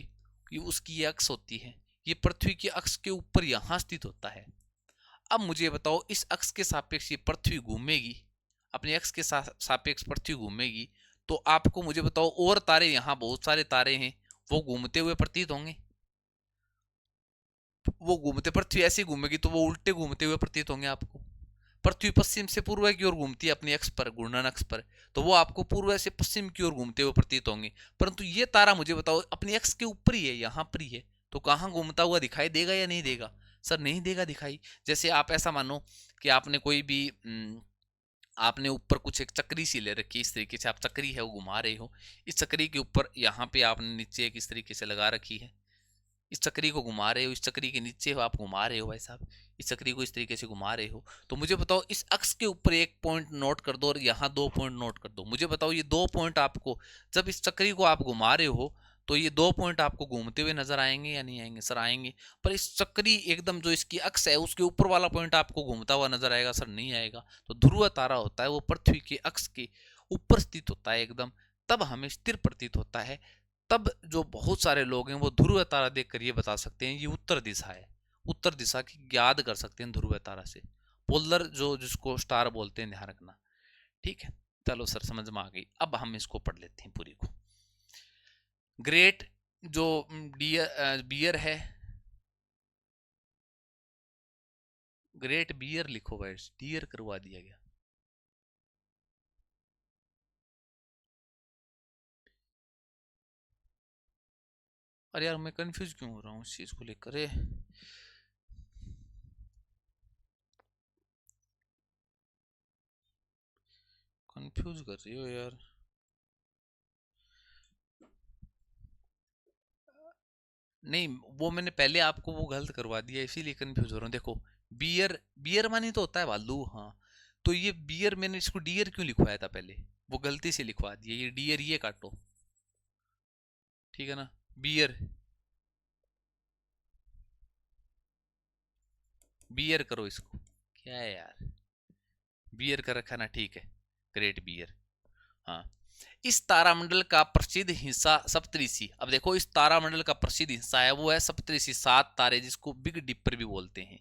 ये उसकी ये अक्ष होती है, ये पृथ्वी की अक्ष के ऊपर यहां स्थित होता है। अब मुझे बताओ इस अक्ष के सापेक्ष ये पृथ्वी घूमेगी, अपने अक्ष के सापेक्ष पृथ्वी घूमेगी, तो आपको मुझे बताओ और तारे यहाँ बहुत सारे तारे हैं वो घूमते हुए प्रतीत होंगे? वो घूमते पृथ्वी ऐसे घूमेगी तो वो उल्टे घूमते हुए प्रतीत होंगे आपको। पृथ्वी पश्चिम से पूर्व की ओर घूमती है अपनी अक्ष पर, घूर्णन अक्ष पर, तो वो आपको पूर्व से पश्चिम की ओर घूमते हुए प्रतीत होंगे। परंतु ये तारा मुझे बताओ अपनी अक्ष के ऊपर ही है, यहाँ पर ही है, तो कहाँ घूमता हुआ दिखाई देगा या नहीं देगा? सर नहीं देगा दिखाई। जैसे आप ऐसा मानो कि आपने कोई भी आपने ऊपर कुछ एक चक्री सी ले रखी है, इस तरीके से आप चक्री है वो घुमा रहे हो, इस चक्री के ऊपर यहाँ पे आपने नीचे एक इस तरीके से लगा रखी है, इस चक्री को घुमा रहे हो, इस चक्री के नीचे आप घुमा रहे हो भाई साहब, इस चक्री को इस तरीके से घुमा रहे हो, तो मुझे बताओ इस अक्ष के ऊपर एक पॉइंट नोट कर दो और यहाँ 2 पॉइंट नोट कर दो। मुझे बताओ ये 2 पॉइंट आपको जब इस चक्री को आप घुमा रहे हो तो ये 2 पॉइंट आपको घूमते हुए नजर आएंगे या नहीं आएंगे? सर आएंगे। पर इस चक्री एकदम जो इसकी अक्ष है उसके ऊपर वाला पॉइंट आपको घूमता हुआ नजर आएगा? सर नहीं आएगा। तो ध्रुव तारा होता है वो पृथ्वी के अक्ष के ऊपर स्थित होता है एकदम, तब हमें स्थिर प्रतीत होता है। तब जो बहुत सारे लोग हैं वो ध्रुव तारा देखकर ये बता सकते हैं ये उत्तर दिशा है, उत्तर दिशा की याद कर सकते हैं ध्रुव तारा से। पोलर जो जिसको स्टार बोलते हैं, ध्यान रखना, ठीक है। चलो सर समझ में आ गई। अब हम इसको पढ़ लेते हैं पूरी को। ग्रेट जो बियर है, ग्रेट बियर लिखो भाई, डियर करवा दिया गया। अरे यार मैं कंफ्यूज क्यों हो रहा हूँ इस चीज को लेकर? कंफ्यूज कर रही हो यार। नहीं वो मैंने पहले आपको वो गलत करवा दिया इसीलिए कंफ्यूज हो रहा हूँ। देखो बियर, बियर मानी तो होता है भालू, हाँ। तो ये बियर मैंने इसको डियर क्यों लिखवाया था पहले, वो गलती से लिखवा दिया, ये डियर ये काटो, ठीक है ना। बियर, बियर करो इसको, क्या है यार, बियर कर रखा ना, ठीक है। ग्रेट बियर, हाँ। इस तारामंडल का प्रसिद्ध हिस्सा सप्तऋषि, अब देखो इस तारामंडल का प्रसिद्ध हिस्सा है वो है सप्तऋषि, 7 तारे जिसको बिग डिपर भी बोलते हैं।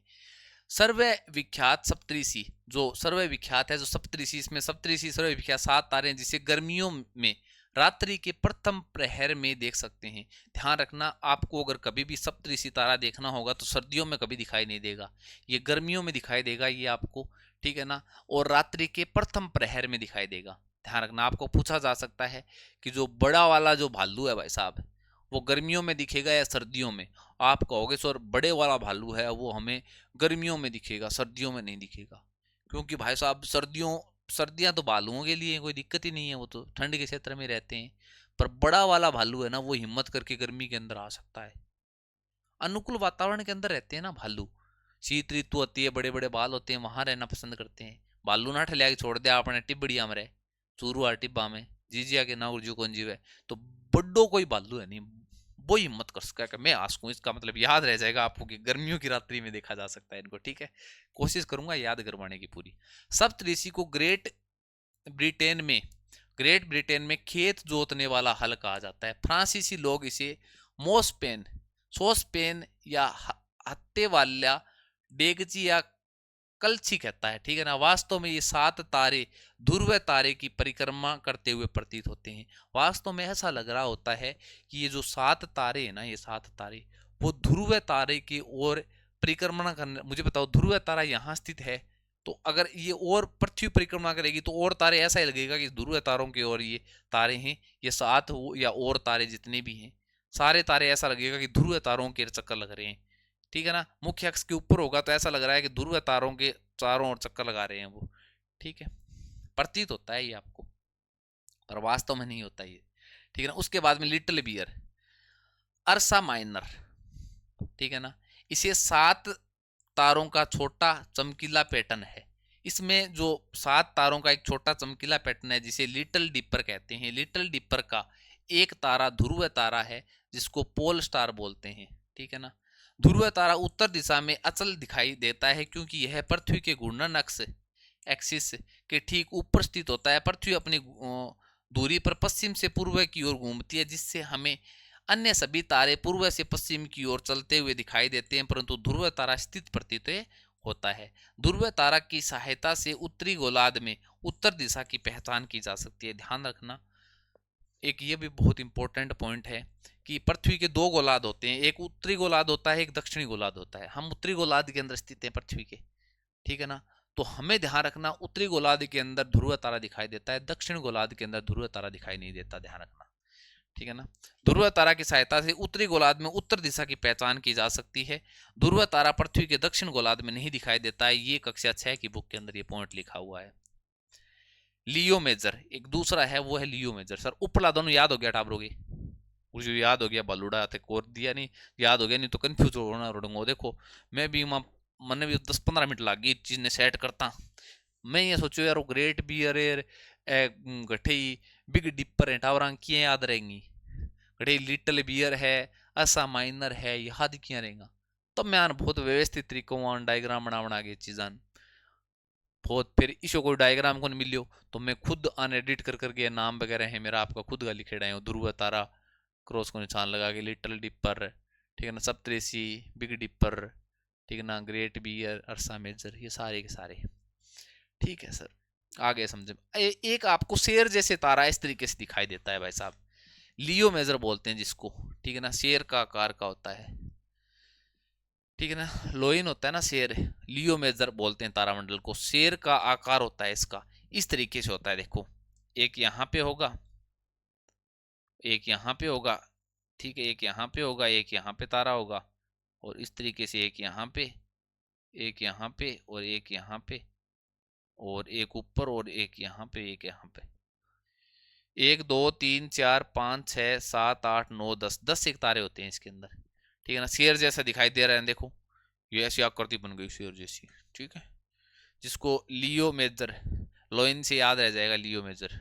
सर्वविख्यात सप्तऋषि, जो सर्वविख्यात है जो सप्तऋषि, इसमें सप्तऋषि सर्वविख्यात 7 तारे हैं जिसे गर्मियों में रात्रि के प्रथम प्रहर में देख सकते हैं। ध्यान रखना, आपको अगर कभी भी सप्तऋषि तारा देखना होगा तो सर्दियों में कभी दिखाई नहीं देगा, ये गर्मियों में दिखाई देगा ये आपको, ठीक है ना, और रात्रि के प्रथम प्रहर में दिखाई देगा। ध्यान रखना, आपको पूछा जा सकता है कि जो बड़ा वाला जो भालू है भाई साहब, वो गर्मियों में दिखेगा या सर्दियों में? आप कहोगे सर बड़े वाला भालू है वो हमें गर्मियों में दिखेगा, सर्दियों में नहीं दिखेगा। क्योंकि भाई साहब सर्दियां तो भालुओं के लिए कोई दिक्कत ही नहीं है, वो तो ठंड के क्षेत्र में रहते हैं। पर बड़ा वाला भालू है ना, वो हिम्मत करके गर्मी के अंदर आ सकता है। अनुकूल वातावरण के अंदर रहते हैं ना भालू, शीत ऋतु होती है, बड़े बड़े बाल होते हैं, वहां रहना पसंद करते हैं। भालू ना ठलिया के छोड़ दिया अपने टिब्बड़िया में रहे, चूरू टिब्बा में जीजिया के ना उर्जू कौन जीवे, तो बड्डो कोई भालू है नहीं, वो हिम्मत कर सका कि मैं आ सकूं। इसका मतलब याद रह जाएगा आपको कि गर्मियों की रात्रि में देखा जा सकता है इनको, ठीक है। कोशिश करूंगा याद करवाने की पूरी। सप्तऋषि को ग्रेट ब्रिटेन में खेत जोतने वाला हल कहा जाता है। फ्रांसीसी लोग इसे मोसपेन सोसपेन या हत्ते वाला डेगची या कलछी कहता है, ठीक है ना। वास्तव में ये 7 तारे ध्रुव तारे की परिक्रमा करते हुए प्रतीत होते हैं। वास्तव में ऐसा लग रहा होता है कि ये जो 7 तारे हैं ना, ये 7 तारे वो ध्रुव तारे की ओर परिक्रमा करने। मुझे बताओ, ध्रुव तारा यहाँ स्थित है, तो अगर ये और पृथ्वी परिक्रमा करेगी तो और तारे, ऐसा ही लगेगा कि ध्रुव तारों की ओर ये तारे हैं, ये 7 या और तारे जितने भी हैं सारे तारे, ऐसा लगेगा कि ध्रुव तारों के चक्कर लग रहे हैं, ठीक है ना। मुख्य अक्ष के ऊपर होगा तो ऐसा लग रहा है कि ध्रुव तारों के चारों ओर चक्कर लगा रहे हैं वो, ठीक है। प्रतीत होता है ये आपको, पर वास्तव में नहीं होता ये, ठीक है ना। उसके बाद में लिटिल बियर, अर्सा माइनर, ठीक है ना। इसे 7 तारों का छोटा चमकीला पैटर्न है। इसमें जो 7 तारों का एक छोटा चमकीला पैटर्न है जिसे लिटिल डिपर कहते हैं। लिटिल डिपर का एक तारा ध्रुव तारा है जिसको पोल स्टार बोलते हैं, ठीक है ना। ध्रुव तारा उत्तर दिशा में अचल दिखाई देता है क्योंकि यह पृथ्वी के घूर्णन अक्ष एक्सिस के ठीक ऊपर स्थित होता है। पृथ्वी अपनी दूरी पर पश्चिम से पूर्व की ओर घूमती है, जिससे हमें अन्य सभी तारे पूर्व से पश्चिम की ओर चलते हुए दिखाई देते हैं, परंतु ध्रुव तारा स्थित प्रतीत होता है। ध्रुव तारा की सहायता से उत्तरी गोलार्ध में उत्तर दिशा की पहचान की जा सकती है। ध्यान रखना, एक ये भी बहुत इंपॉर्टेंट पॉइंट है कि पृथ्वी के 2 गोलार्ध होते हैं, एक उत्तरी गोलार्ध होता है, एक दक्षिणी गोलार्ध होता है। हम उत्तरी गोलार्ध के अंदर स्थित हैं पृथ्वी के, ठीक है ना। तो हमें ध्यान रखना, उत्तरी गोलार्ध के अंदर ध्रुव तारा दिखाई देता है, दक्षिण गोलार्ध के अंदर ध्रुव तारा दिखाई नहीं देता, ध्यान रखना, ठीक है ना। ध्रुव तारा की सहायता से उत्तरी गोलार्ध में उत्तर दिशा की पहचान की जा सकती है। ध्रुव तारा पृथ्वी के दक्षिण गोलार्ध में नहीं दिखाई देता है। ये कक्षा 6 की बुक के अंदर ये पॉइंट लिखा हुआ है। लियो मेजर एक दूसरा है, वो है लियो मेजर। सर उपला दोनों याद हो गया टाबरोगे, मुझे याद हो गया, बलूड़ा थे कोर दिया नहीं, याद हो गया, नहीं तो कंफ्यूज होना रोडूंगा। देखो मैं भी मैंने भी 10-15 मिनट लग गई चीज ने सेट करता। मैं ये सोचो यार, वो ग्रेट बियर गठे बिग डिपर है, टावरां किए याद रहेंगी, गठे लिटिल बियर है, असा माइनर है, याद किया रहेगा। तब मैं बहुत व्यवस्थित तरीकों डायग्राम बना के चीज़ां बहुत, फिर इसको कोई डायग्राम को नहीं मिलियो तो मैं खुद अन एडिट कर करके नाम वगैरह है मेरा आपका खुद का लिखे रहे हो। ध्रुव तारा क्रॉस को निशान लगा के लिटिल डिपर, ठीक है ना, सप्तऋषि, बिग डिपर, ठीक है ना, ग्रेट बियर, अर्सा मेजर, ये सारे के सारे, ठीक है सर। आगे समझे। एक आपको शेर जैसे तारा इस तरीके से दिखाई देता है भाई साहब, लियो मेजर बोलते हैं जिसको, ठीक है ना, शेर का आकार का होता है, ठीक है ना, लोइन होता है ना शेर, लियो मेजर बोलते हैं तारामंडल को। शेर का आकार होता है इसका, इस तरीके से होता है, देखो एक यहाँ पे होगा, एक यहाँ पे होगा, ठीक है, एक यहाँ पे होगा, एक यहाँ पे तारा होगा, और इस तरीके से एक यहाँ पे, एक यहाँ पे, और एक यहाँ पे, और एक ऊपर, और एक यहाँ पे, एक यहाँ पे, 1 2 3 4 5 6 7 8 9 10 एक तारे होते हैं इसके अंदर, ठीक है ना। शेर जैसा दिखाई दे रहा है, देखो ये ऐसी आकृति बन गई शेर जैसी, ठीक है, जिसको लियो मेजर, लोइन से याद रह जाएगा लियो मेजर,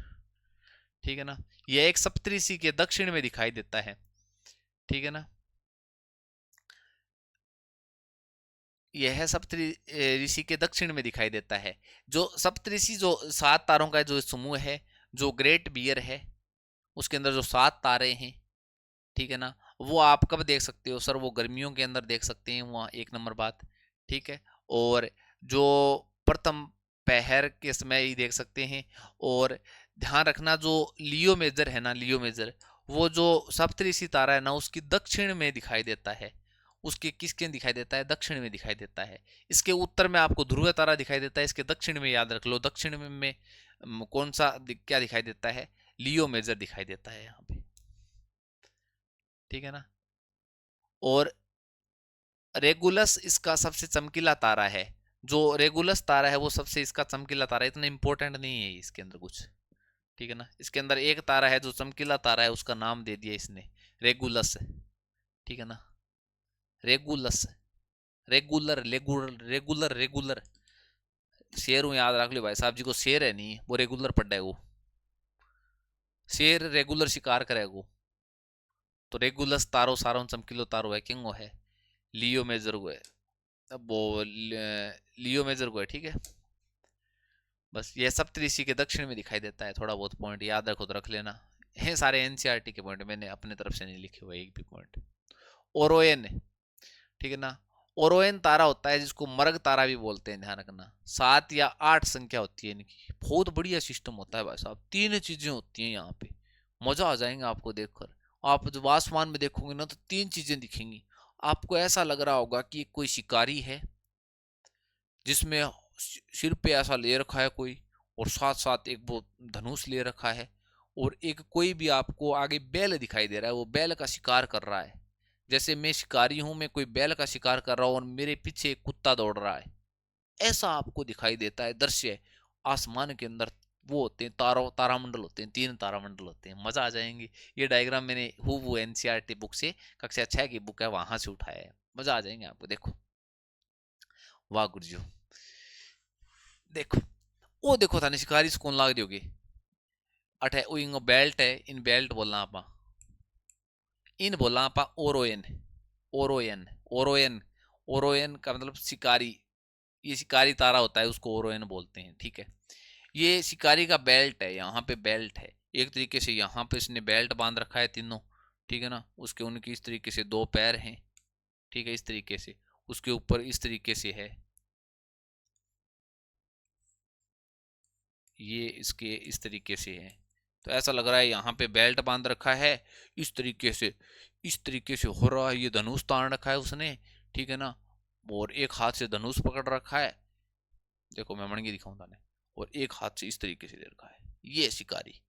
ठीक है ना। यह एक सप्तऋषि के दक्षिण में दिखाई देता है, ठीक है ना। यह सप्तऋषि के दक्षिण में दिखाई देता है। जो सप्तऋषि जो 7 तारों का जो समूह है, जो ग्रेट बियर है, उसके अंदर जो 7 तारे हैं, ठीक है ना, वो आप कब देख सकते हो सर? वो गर्मियों के अंदर देख सकते हैं, वहाँ 1 नंबर बात, ठीक है। और जो प्रथम पहर के समय ही देख सकते हैं, और ध्यान रखना जो लियो मेजर है ना, लियो मेजर, वो जो सप्तऋषि तारा है ना उसकी दक्षिण में दिखाई देता है। उसके किसके दिखाई देता है? दक्षिण में दिखाई देता है। इसके उत्तर में आपको ध्रुव तारा दिखाई देता है, इसके दक्षिण में याद रख लो, दक्षिण में कौन सा क्या दिखाई देता है? लियो मेजर दिखाई देता है यहाँ पे, ठीक है ना। और रेगुलस इसका सबसे चमकीला तारा है। जो रेगुलस तारा है वो सबसे इसका चमकीला तारा है, इतना इंपॉर्टेंट नहीं है इसके अंदर कुछ, ठीक है ना। इसके अंदर एक तारा है जो चमकीला तारा है, उसका नाम दे दिया इसने रेगुलस, ठीक है ना। Rigorous, regular regular regular regular, शेर हूं याद रख लो भाई साहब जी को, शेर है नहीं वो, रेगुलर पड़ है वो, शेर रेगुलर शिकार करेगा। तो रेगुलस तारो सारो चमकीलो तारो है, किंगो है, लियो मेजर को है, अब वो लियो मेजर को है, ठीक है। बस ये सप्तऋषि के दक्षिण में दिखाई देता है। थोड़ा बहुत पॉइंट याद रखो तो रख लेना, है सारे एनसीईआरटी के पॉइंट, मैंने अपने तरफ से नहीं लिखे हुए एक भी पॉइंट। ओरोएन, ठीक है ना। ओरोएन तारा होता है जिसको मर्ग तारा भी बोलते हैं, ध्यान रखना। 7 या 8 संख्या होती है इनकी, बहुत बढ़िया सिस्टम होता है भाई साहब, 3 चीजें होती हैं यहाँ पे, मजा आ जाएंगे आपको देखकर। आप जब आसमान में देखोगे ना तो 3 चीजें दिखेंगी, आपको ऐसा लग रहा होगा कि कोई शिकारी है जिसमें सिर पे ऐसा ले रखा है कोई, और साथ साथ एक वो धनुष ले रखा है, और एक कोई भी आपको आगे बैल दिखाई दे रहा है, वो बैल का शिकार कर रहा है। जैसे मैं शिकारी हूं, मैं कोई बैल का शिकार कर रहा हूं और मेरे पीछे एक कुत्ता दौड़ रहा है, ऐसा आपको दिखाई देता है दृश्य आसमान के अंदर। वो होते हैं तारामंडल होते हैं, 3 तारामंडल होते हैं, मजा आ जाएंगे। ये डायग्राम मैंने वो एनसीईआरटी बुक से, कक्षा 6 की बुक है वहां से उठाया है, मजा आ जाएंगे आपको, देखो। वाह गुरुजी, देखो वो देखो था शिकारी कौन लाग रही होगी, अठे वो बेल्ट है, इन बेल्ट बोलना आपा, इन बोलना आपा ओरोयन, ओरोयन, ओरोयन, ओरोयन का मतलब शिकारी। ये शिकारी तारा होता है, उसको ओरोयन बोलते हैं, ठीक है। ये शिकारी का बेल्ट है, यहाँ पे बेल्ट है एक तरीके से, यहाँ पे इसने बेल्ट बांध रखा है तीनों, ठीक है ना। उसके उनकी इस तरीके से 2 पैर हैं, ठीक है, इस तरीके से। उसके ऊपर इस तरीके से है, ये इसके इस तरीके से है। तो ऐसा लग रहा है यहाँ पे बेल्ट बांध रखा है इस तरीके से, इस तरीके से हो रहा है। ये धनुष तान रखा है उसने, ठीक है ना, और एक हाथ से धनुष पकड़ रखा है, देखो मैं मणगी दिखाऊं था, और एक हाथ से इस तरीके से दे रखा है। ये शिकारी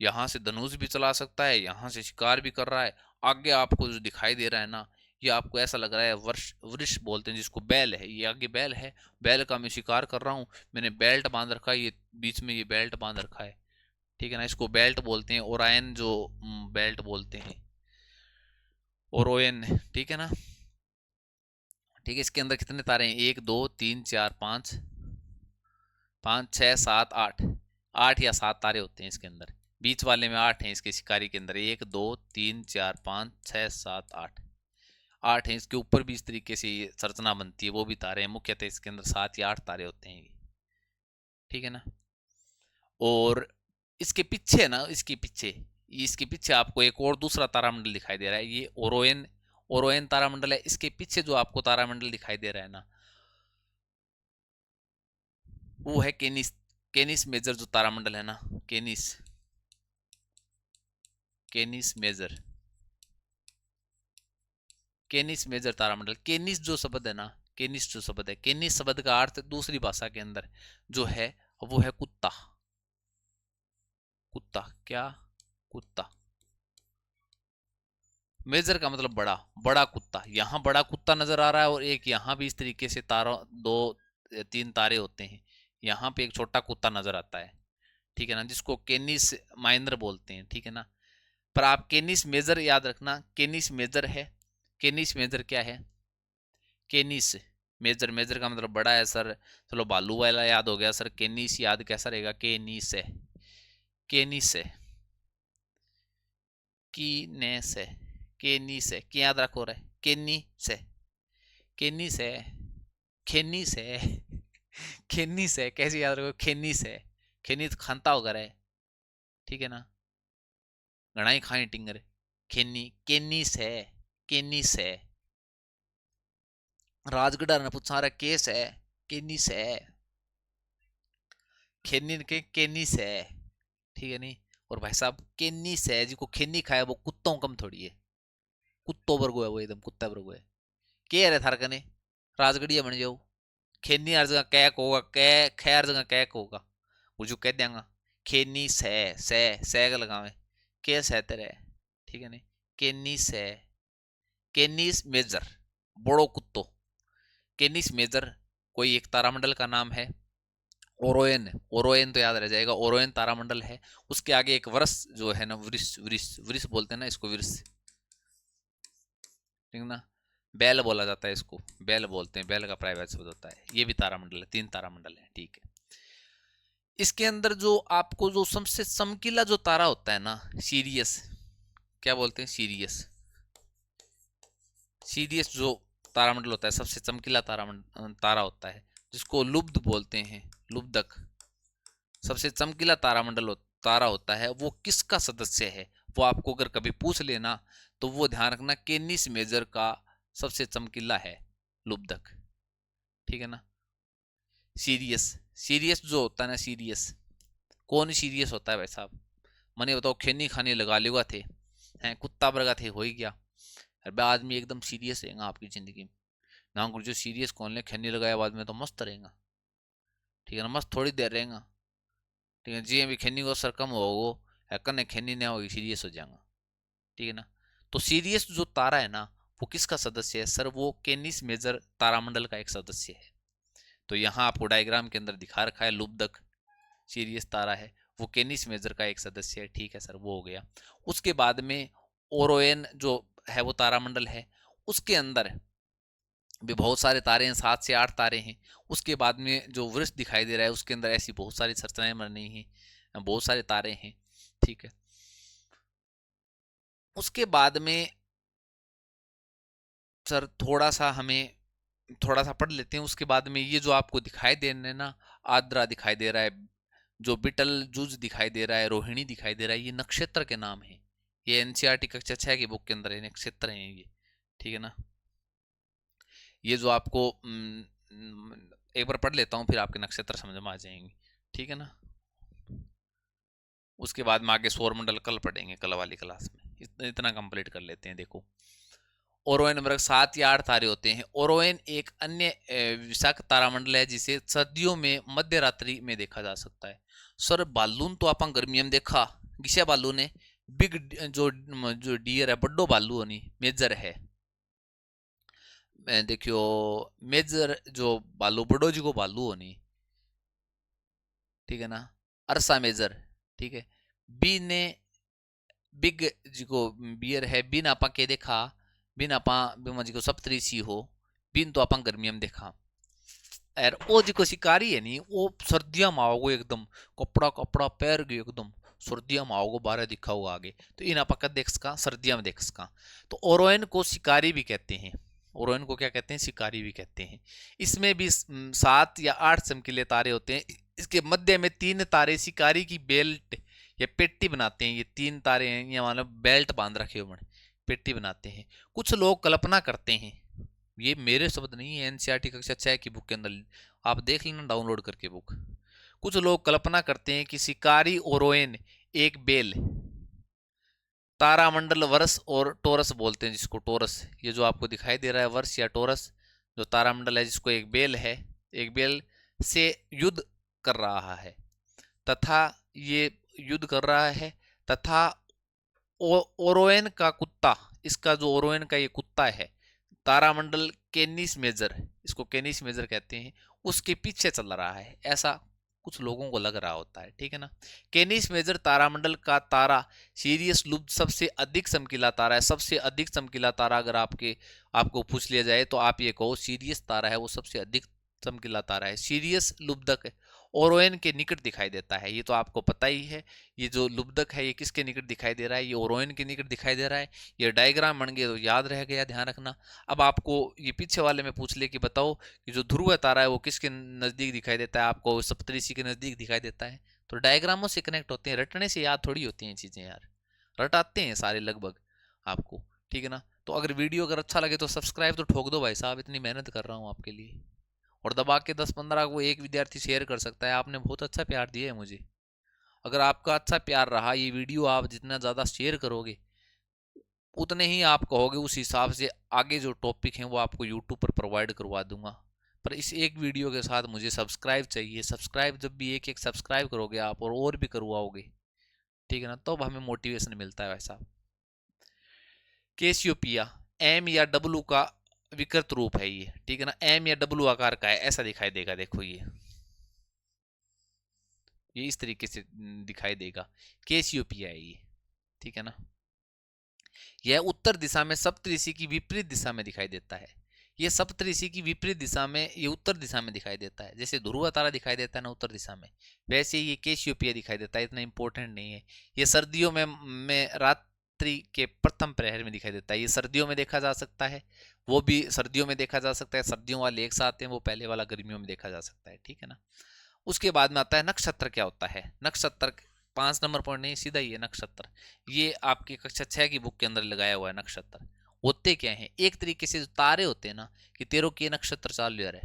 यहाँ से धनुष भी चला सकता है, यहाँ से शिकार भी कर रहा है। आगे आपको जो दिखाई दे रहा है ना, ये आपको ऐसा लग रहा है वर्ष वृष बोलते हैं जिसको, बैल है, ये आगे बैल है, बैल का मैं शिकार कर रहा हूँ, मैंने बेल्ट बांध रखा है, ये बीच में ये बेल्ट बांध रखा है, ठीक है ना। इसको बेल्ट बोलते हैं, ओरायन जो बेल्ट बोलते हैं, ओरोयन, ठीक है ना। ठीक है, इसके अंदर कितने तारे हैं? 1 2 3 4 5 5 6 7 8, 8 या 7 तारे होते हैं इसके अंदर। बीच वाले में 8 हैं इसके शिकारी के अंदर, 1 2 3 4 5 6 7 8, 8 हैं। इसके ऊपर भी इस तरीके से ये संरचना बनती है, वो भी तारे हैं। मुख्यतः इसके अंदर 7 या 8 तारे होते हैं, ठीक है ना। और इसके पीछे ना, इसके पीछे आपको एक और दूसरा तारामंडल दिखाई दे रहा है, ये ओरोएन, ओरोएन तारामंडल है। इसके पीछे जो आपको तारामंडल दिखाई दे रहा है ना, वो है केनिस, केनिस मेजर जो तारामंडल है ना, केनिस, केनिस मेजर, केनिस मेजर तारामंडल। केनिस जो शब्द है ना, केनिस जो शब्द है, केनिस शब्द का अर्थ दूसरी भाषा के अंदर जो है वो है कुत्ता, कुत्ता क्या, कुत्ता। मेजर का मतलब बड़ा, बड़ा कुत्ता। यहाँ बड़ा कुत्ता नजर आ रहा है, और एक यहाँ भी इस तरीके से तारों 2 3 तारे होते हैं, यहाँ पे एक छोटा कुत्ता नजर आता है, ठीक है ना, जिसको केनिस माइनर बोलते हैं, ठीक है ना। पर आप केनिस मेजर याद रखना, केनिस मेजर है। केनिस मेजर क्या है? केनिस मेजर, मेजर का मतलब बड़ा है सर, चलो बालू वाला याद हो गया सर, केनिस याद कैसा रहेगा? केनिस है, केनिस है, कीनेस है, केनिस है, क्या याद रखो रहे, केनिस है, केनिस है, खेनिस है, खेनिस है, कैसे याद रखो? खेनिस है, खेनिस खानता होगा रहे, ठीक है ना, गणाई खाई टिंगर, खेनी, केनिस है, केनिस है। राजगढ़ ने पूछा रहा केस है, केनिस है, खेनी के केनिस है, ठीक है नहीं। और भाई साहब केनी से जिसको खेनी खाया वो कुत्तों कम थोड़ी है, कुत्तों वर्गो है वो, एकदम कुत्ता वर्गो है। के रहे थार कने राजगढ़िया बन जाओ, खेनी हर जगह कैक होगा, कै खै हर जगह कैक होगा, वो जो कह देंगा खेनी सह का लगावे के सह तेरे, ठीक है नहीं। केनी से केनिस मेजर बड़ो कुत्तो, केनिस मेजर कोई एक तारामंडल का नाम है। ओरोएन, ओरोएन तो याद रह जाएगा, ओरोएन तारामंडल है। उसके आगे एक वर्ष जो है ना, वृष वृष वृष बोलते हैं ना इसको, वृष, ठीक ना। बैल बोला जाता है इसको, बैल बोलते हैं, बैल का प्राइवेट शब्द होता है। ये भी तारामंडल है, 3 तारामंडल है, ठीक है। इसके अंदर जो आपको जो सबसे चमकीला जो तारा होता है ना, सीरियस, क्या बोलते हैं, सीरियस, सीरियस जो तारामंडल होता है, सबसे चमकीला तारा होता है, जिसको लुब्ध बोलते हैं, लुब्धक, सबसे चमकीला तारा होता है, वो किसका सदस्य है, वो आपको अगर कभी पूछ लेना तो वो ध्यान रखना, केनिस मेजर का सबसे चमकीला है लुब्धक, ठीक है ना। सीरियस, सीरियस जो होता है ना, सीरियस, कौन सीरियस होता है भाई साहब, मने बताओ, खेनी खाने लगा लेगा थे, हैं कुत्ता बरगा थे, हो ही गया। अरे आदमी एकदम सीरियस रहेगा आपकी जिंदगी में ना, जो सीरियस कौन ले, खेनी लगाया बाद में तो मस्त रहेगा, ठीक है ना, मस्त थोड़ी देर रहेगा, ठीक है जी। अभी खेनी को असर कम होगा, कने खेनी नहीं होगी, सीरियस हो जाएगा, ठीक है ना। तो सीरियस जो तारा है ना, वो किसका सदस्य है सर, वो केनिस मेजर तारामंडल का एक सदस्य है। तो यहाँ आपको डायग्राम के अंदर दिखा रखा है, लुब्धक सीरियस तारा है, वो केनिस मेजर का एक सदस्य है, ठीक है सर, वो हो गया। उसके बाद में ओरोएन जो है वो तारामंडल है, उसके अंदर भी बहुत सारे तारे हैं, 7 से 8 तारे हैं। उसके बाद में जो वृक्ष दिखाई दे रहा है उसके अंदर ऐसी बहुत सारी संरचनाएं बनी हैं, बहुत सारे तारे हैं, ठीक है। उसके बाद में सर थोड़ा सा पढ़ लेते हैं। उसके बाद में ये जो आपको दिखाई दे रहे हैं ना, आद्रा दिखाई दे रहा है, जो बिटल जूज दिखाई दे रहा है, रोहिणी दिखाई दे रहा है, ये नक्षत्र के नाम है। ये एनसीईआरटी कक्षा 6 की बुक के अंदर है, नक्षत्र हैं ये, ठीक है ना। ये जो आपको एक बार पढ़ लेता हूँ, फिर आपके नक्षत्र समझ में आ जाएंगे, ठीक है ना। उसके बाद में आगे सौरमंडल कल पढ़ेंगे, कल वाली क्लास में, इतना कंप्लीट कर लेते हैं। देखो, ओरोएन वर्ग 7 या 8 तारे होते हैं। ओरोएन एक अन्य विशाख तारामंडल है जिसे सर्दियों में मध्य रात्रि में देखा जा सकता है। सर बालून तो आप गर्मियों में देखा, किसे बालू ने, बिग जो डियर है, बड्डो बालू होनी मेजर है, देखियो मेजर जो बालू बड़ो जी को बालू होनी, ठीक है ना, अरसा मेजर, ठीक है। बी ने बिग जी को बियर है, बिन आपा के देखा, बिन आपा बिमा जी को सप्तऋषि हो, बिन तो आपा गर्मियों में देखा। यार ओ जी को शिकारी है नहीं, वो सर्दियां में आओगे एकदम, कपड़ा कपड़ा पैर गए एकदम, सर्दियां में आओगे, बारह दिखा होगा आगे, तो इन आपा कद देख सका, सर्दियां में देख सका। तो ओरोएन को शिकारी भी कहते हैं, ओरोएन को क्या कहते हैं, शिकारी भी कहते हैं। इसमें भी 7 या 8 चमकीले तारे होते हैं। इसके मध्य में 3 तारे शिकारी की बेल्ट या पेट्टी बनाते हैं। ये 3 तारे हैं, ये मतलब बेल्ट बांध रखे हुए पेट्टी बनाते हैं। कुछ लोग कल्पना करते हैं, ये मेरे शब्द नहीं है, एनसीईआरटी कक्षा 6 की बुक के अंदर आप देख लेना डाउनलोड करके बुक। कुछ लोग कल्पना करते हैं कि शिकारी ओरोएन एक बेल, तारामंडल वर्ष और टोरस बोलते हैं जिसको, टोरस, ये जो आपको दिखाई दे रहा है वर्ष या टोरस, जो तारामंडल है जिसको एक बेल है, एक बेल से युद्ध कर रहा है, तथा ये युद्ध कर रहा है, तथा ओरोएन का कुत्ता, इसका जो ओरोएन का ये कुत्ता है, तारामंडल केनिस मेजर, इसको केनिस मेजर कहते हैं, उसके पीछे चल रहा है, ऐसा कुछ लोगों को लग रहा होता है, ठीक है ना। केनिस मेजर तारामंडल का तारा सीरियस लुब्ध सबसे अधिक चमकीला तारा है। सबसे अधिक चमकीला तारा अगर आपको पूछ लिया जाए तो आप ये कहो सीरियस तारा है वो सबसे अधिक चमकीला तारा है। सीरियस लुब्धक ओरोएन के निकट दिखाई देता है, ये तो आपको पता ही है। ये जो लुब्धक है ये किसके निकट दिखाई दे रहा है, ये ओरोएन के निकट दिखाई दे रहा है। ये डायग्राम बन गया तो याद रह गया, ध्यान रखना। अब आपको ये पीछे वाले में पूछ ले कि बताओ कि जो ध्रुव तारा है वो किसके नजदीक दिखाई देता है, आपको सप्तऋषि के नजदीक दिखाई देता है। तो डायग्रामों से कनेक्ट होते हैं, रटने से याद थोड़ी होती हैं चीजें यार, रटाते हैं सारे लगभग आपको, ठीक है ना। तो अगर वीडियो अगर अच्छा लगे तो सब्सक्राइब तो ठोक दो भाई साहब, इतनी मेहनत कर रहा हूँ आपके लिए। और दबा के 10-15 को एक विद्यार्थी शेयर कर सकता है, आपने बहुत अच्छा प्यार दिया है मुझे। अगर आपका अच्छा प्यार रहा, ये वीडियो आप जितना ज़्यादा शेयर करोगे उतने ही आप कहोगे, उस हिसाब से आगे जो टॉपिक हैं वो आपको यूट्यूब पर प्रोवाइड करवा दूंगा। पर इस एक वीडियो के साथ मुझे सब्सक्राइब चाहिए। सब्सक्राइब जब भी एक एक सब्सक्राइब करोगे आप और भी करवाओगे, ठीक है ना, तब हमें मोटिवेशन मिलता है। वैसा केसियोपिया एम या डब्लू का विकृत रूप है ये, ठीक है ना, एम या डब्लू आकार का है, ऐसा दिखाई देगा। देखो ये इस तरीके से दिखाई देगा, केसियोपिया है ये, ठीक है ना। यह उत्तर दिशा में सप्तऋषि की विपरीत दिशा में दिखाई देता है। ये सप्तऋषि की विपरीत दिशा में, ये उत्तर दिशा में दिखाई देता है। जैसे ध्रुव तारा दिखाई देता है ना उत्तर दिशा में, वैसे ये केसियोपिया दिखाई देता है। इतना इंपॉर्टेंट नहीं है। ये सर्दियों में रात्रि के प्रथम प्रहर में दिखाई देता है। ये सर्दियों में देखा जा सकता है, वो भी सर्दियों में देखा जा सकता है। सर्दियों वाले एक साथ हैं, वो पहले वाला गर्मियों में देखा जा सकता है, ठीक है ना। उसके बाद में आता है नक्षत्र। क्या होता है नक्षत्र? 5 नंबर पॉइंट नहीं, सीधा ही है नक्षत्र। ये आपकी कक्षा 6 की बुक के अंदर लगाया हुआ है। नक्षत्र होते क्या हैं? एक तरीके से जो तारे होते हैं ना, कि तेरों के नक्षत्र चालू है,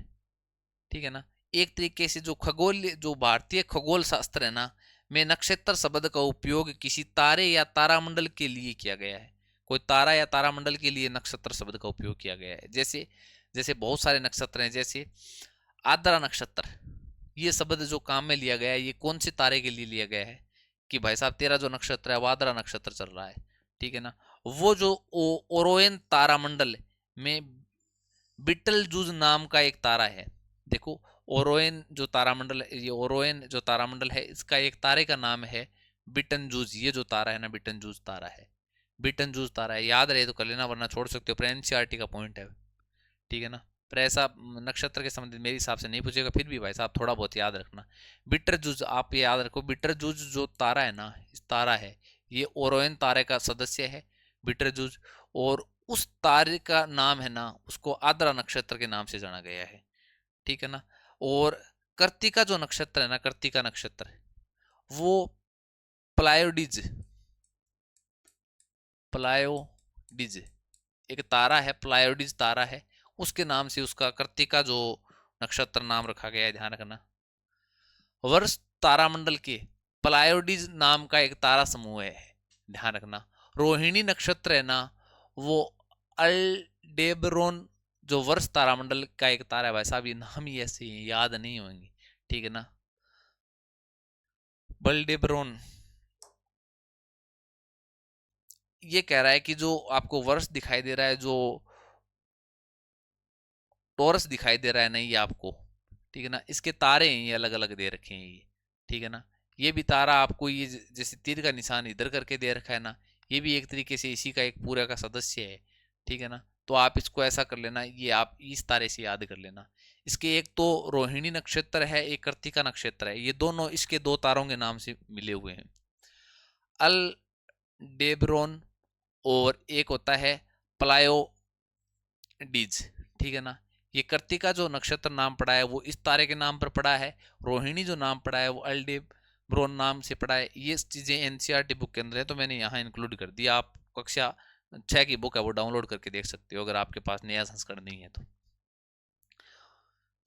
ठीक है ना। एक तरीके से जो खगोल, जो भारतीय खगोल शास्त्र है ना, में नक्षत्र शब्द का उपयोग किसी तारे या तारामंडल के लिए किया गया है। कोई तारा या तारामंडल के लिए नक्षत्र शब्द का उपयोग किया गया है। जैसे जैसे बहुत सारे नक्षत्र हैं, जैसे आद्रा नक्षत्र। ये शब्द जो काम में लिया गया है, ये कौन से तारे के लिए लिया गया है? कि भाई साहब तेरा जो नक्षत्र है वो आद्रा नक्षत्र चल रहा है, ठीक है ना। वो जो ओरोएन तारामंडल में बिटल जूज नाम का एक तारा है। देखो, ओरोएन जो तारामंडल, ये ओरोएन जो तारामंडल है, इसका एक तारे का नाम है बिटन जूज। ये जो तारा है ना, बिटन जूज तारा है। बिटन जूज तारा है, याद रहे तो कर लेना, वरना छोड़ सकते हो। पर एनसीईआरटी का पॉइंट है, ठीक है ना। पर ऐसा नक्षत्र के संबंधित मेरे हिसाब से नहीं पूछेगा, फिर भी भाई साहब थोड़ा बहुत याद रखना। बिटर जूज आप ये याद रखो, बिटर जूज जो तारा है ना, इस तारा है, ये ओरोएन तारे का सदस्य है, बिटर जूज। और उस तारे का नाम है ना, उसको आद्रा नक्षत्र के नाम से जाना गया है, ठीक है ना। और कर्तिका जो नक्षत्र है ना, कर्तिका नक्षत्र, वो प्लायोडिज, प्लायोडिज एक तारा है, प्लायोडिज तारा है, उसके नाम से उसका कर्तिका जो नक्षत्र नाम रखा गया है, ध्यान रखना। वर्ष तारामंडल के प्लायोडिज नाम का एक तारा समूह है, ध्यान रखना। रोहिणी नक्षत्र है ना, वो अल्डेबरोन जो वर्ष तारामंडल का एक तारा है। वैसा भी नाम ही ऐसे ही याद नहीं होंगे, ठीक है ना। बल्डेबरोन ये कह रहा है कि जो आपको वर्ष दिखाई दे रहा है, जो टोरस दिखाई दे रहा है, नहीं ये आपको, ठीक है ना, इसके तारे हैं ये अलग अलग दे रखे हैं ये, ठीक है ना। ये भी तारा आपको ये जैसे तीर का निशान इधर करके दे रखा है ना, ये भी एक तरीके से इसी का एक पूरा का सदस्य है, ठीक है ना। तो आप इसको ऐसा कर लेना, ये आप इस तारे से याद कर लेना। इसके एक तो रोहिणी नक्षत्र है, एक कृत्तिका नक्षत्र है, ये दोनों इसके दो तारों के नाम से मिले हुए हैं, अल डेब्रोन। और एक होता है प्लायोडिज, ठीक है ना। ये कृत्तिका जो नक्षत्र नाम पड़ा है वो इस तारे के नाम पर पड़ा है। रोहिणी जो नाम पड़ा है वो अल्डेब्रोन नाम से पड़ा है। ये चीजें एनसीईआरटी बुक के अंदर है, तो मैंने यहाँ इंक्लूड कर दिया। आप कक्षा 6 की बुक है वो डाउनलोड करके देख सकते हो, अगर आपके पास नया संस्करण नहीं है तो।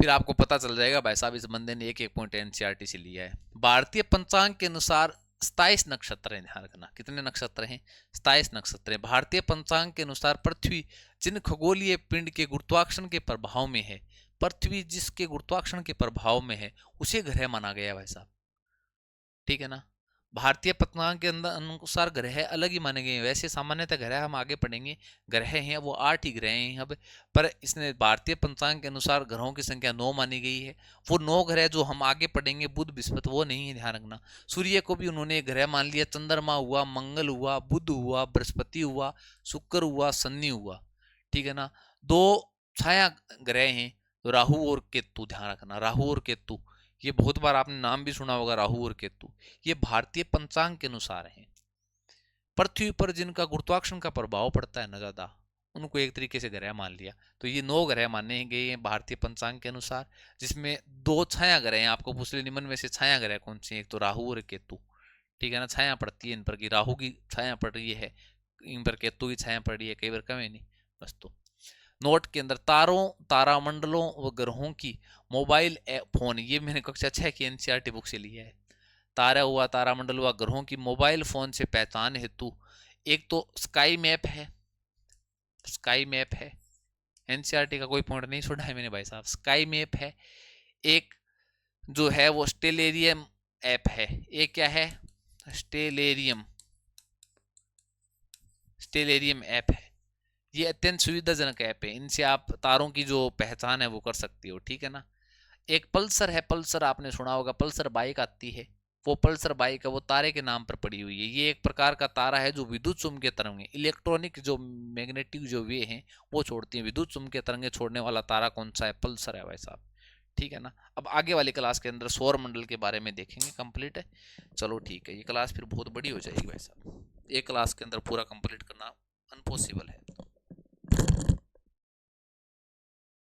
फिर आपको पता चल जाएगा भाई साहब इस बंदे ने एक एक पॉइंट एनसीईआरटी से लिया है। भारतीय पंचांग के अनुसार 27 नक्षत्र हैं, ध्यान रखना। कितने नक्षत्र हैं? 27 नक्षत्र हैं। भारतीय पंचांग के अनुसार पृथ्वी जिन खगोलीय पिंड के गुरुत्वाकर्षण के प्रभाव में है, पृथ्वी जिसके गुरुत्वाकर्षण के प्रभाव में है, उसे ग्रह माना गया है भाई साहब, ठीक है ना। भारतीय पंचांग के अंदर अनुसार ग्रह अलग ही माने गए हैं। वैसे सामान्यतः ग्रह हम आगे पढ़ेंगे, ग्रह हैं वो 8 ही ग्रह हैं अब, पर इसने भारतीय पंचांग के अनुसार ग्रहों की संख्या 9 मानी गई है। वो 9 ग्रह जो हम आगे पढ़ेंगे बुध बृहस्पति वो नहीं है, ध्यान रखना। सूर्य को भी उन्होंने ग्रह मान लिया। चंद्रमा हुआ, मंगल हुआ, बुध हुआ, बृहस्पति हुआ, शुक्र हुआ, शनि हुआ, ठीक है ना। दो छाया ग्रह हैं, तो राहु और केतु, ध्यान रखना, राहु और केतु। ये बहुत बार आपने नाम भी सुना होगा, राहु और केतु। ये भारतीय पंचांग के अनुसार हैं। पृथ्वी पर जिनका गुरुत्वाकर्षण का प्रभाव पड़ता है ना ज्यादा, उनको एक तरीके से ग्रह मान लिया। तो ये 9 ग्रह माने गए हैं भारतीय पंचांग के अनुसार, जिसमें 2 छाया ग्रह हैं। आपको पूछ ले निम्न में से छाया ग्रह कौन से हैं? एक तो राहु और केतु, ठीक है ना। छाया पड़ती है इन पर, की राहु की छाया पड़ रही है, इन पर केतु की छाया पड़ रही है, कई बार कम है नहीं बस। तो नोट के अंदर तारों, तारामंडलों व ग्रहों की मोबाइल फोन, ये मैंने कक्षा 6 की एनसीईआरटी बुक से लिया है। तारा हुआ, तारामंडल हुआ, ग्रहों की मोबाइल फोन से पहचान हेतु एक तो स्काई मैप है, स्काई मैप है, एनसीईआरटी का कोई पॉइंट नहीं छोड़ा है मैंने भाई साहब, स्काई मैप है। एक जो है वो स्टेलेरियम ऐप है, एक क्या है, स्टेलेरियम, स्टेलेरियम ऐप है। ये अत्यंत सुविधाजनक ऐप है, इनसे आप तारों की जो पहचान है वो कर सकती हो, ठीक है ना। एक पल्सर है, पल्सर आपने सुना होगा, पल्सर बाइक आती है, वो पल्सर बाइक है, वो तारे के नाम पर पड़ी हुई है। ये एक प्रकार का तारा है जो विद्युत चुम्बकीय तरंगें, इलेक्ट्रॉनिक जो मैग्नेटिक जो वे हैं वो छोड़ती हैं, विद्युत चुम्बकीय तरंगें छोड़ने वाला तारा कौन सा है, पल्सर है भाई साहब, ठीक है ना। अब आगे वाली क्लास के अंदर सौर मंडल के बारे में देखेंगे, कंप्लीट है। चलो ठीक है, ये क्लास फिर बहुत बड़ी हो जाएगी भाई साहब, एक क्लास के अंदर पूरा कंप्लीट करना अनपॉसिबल है।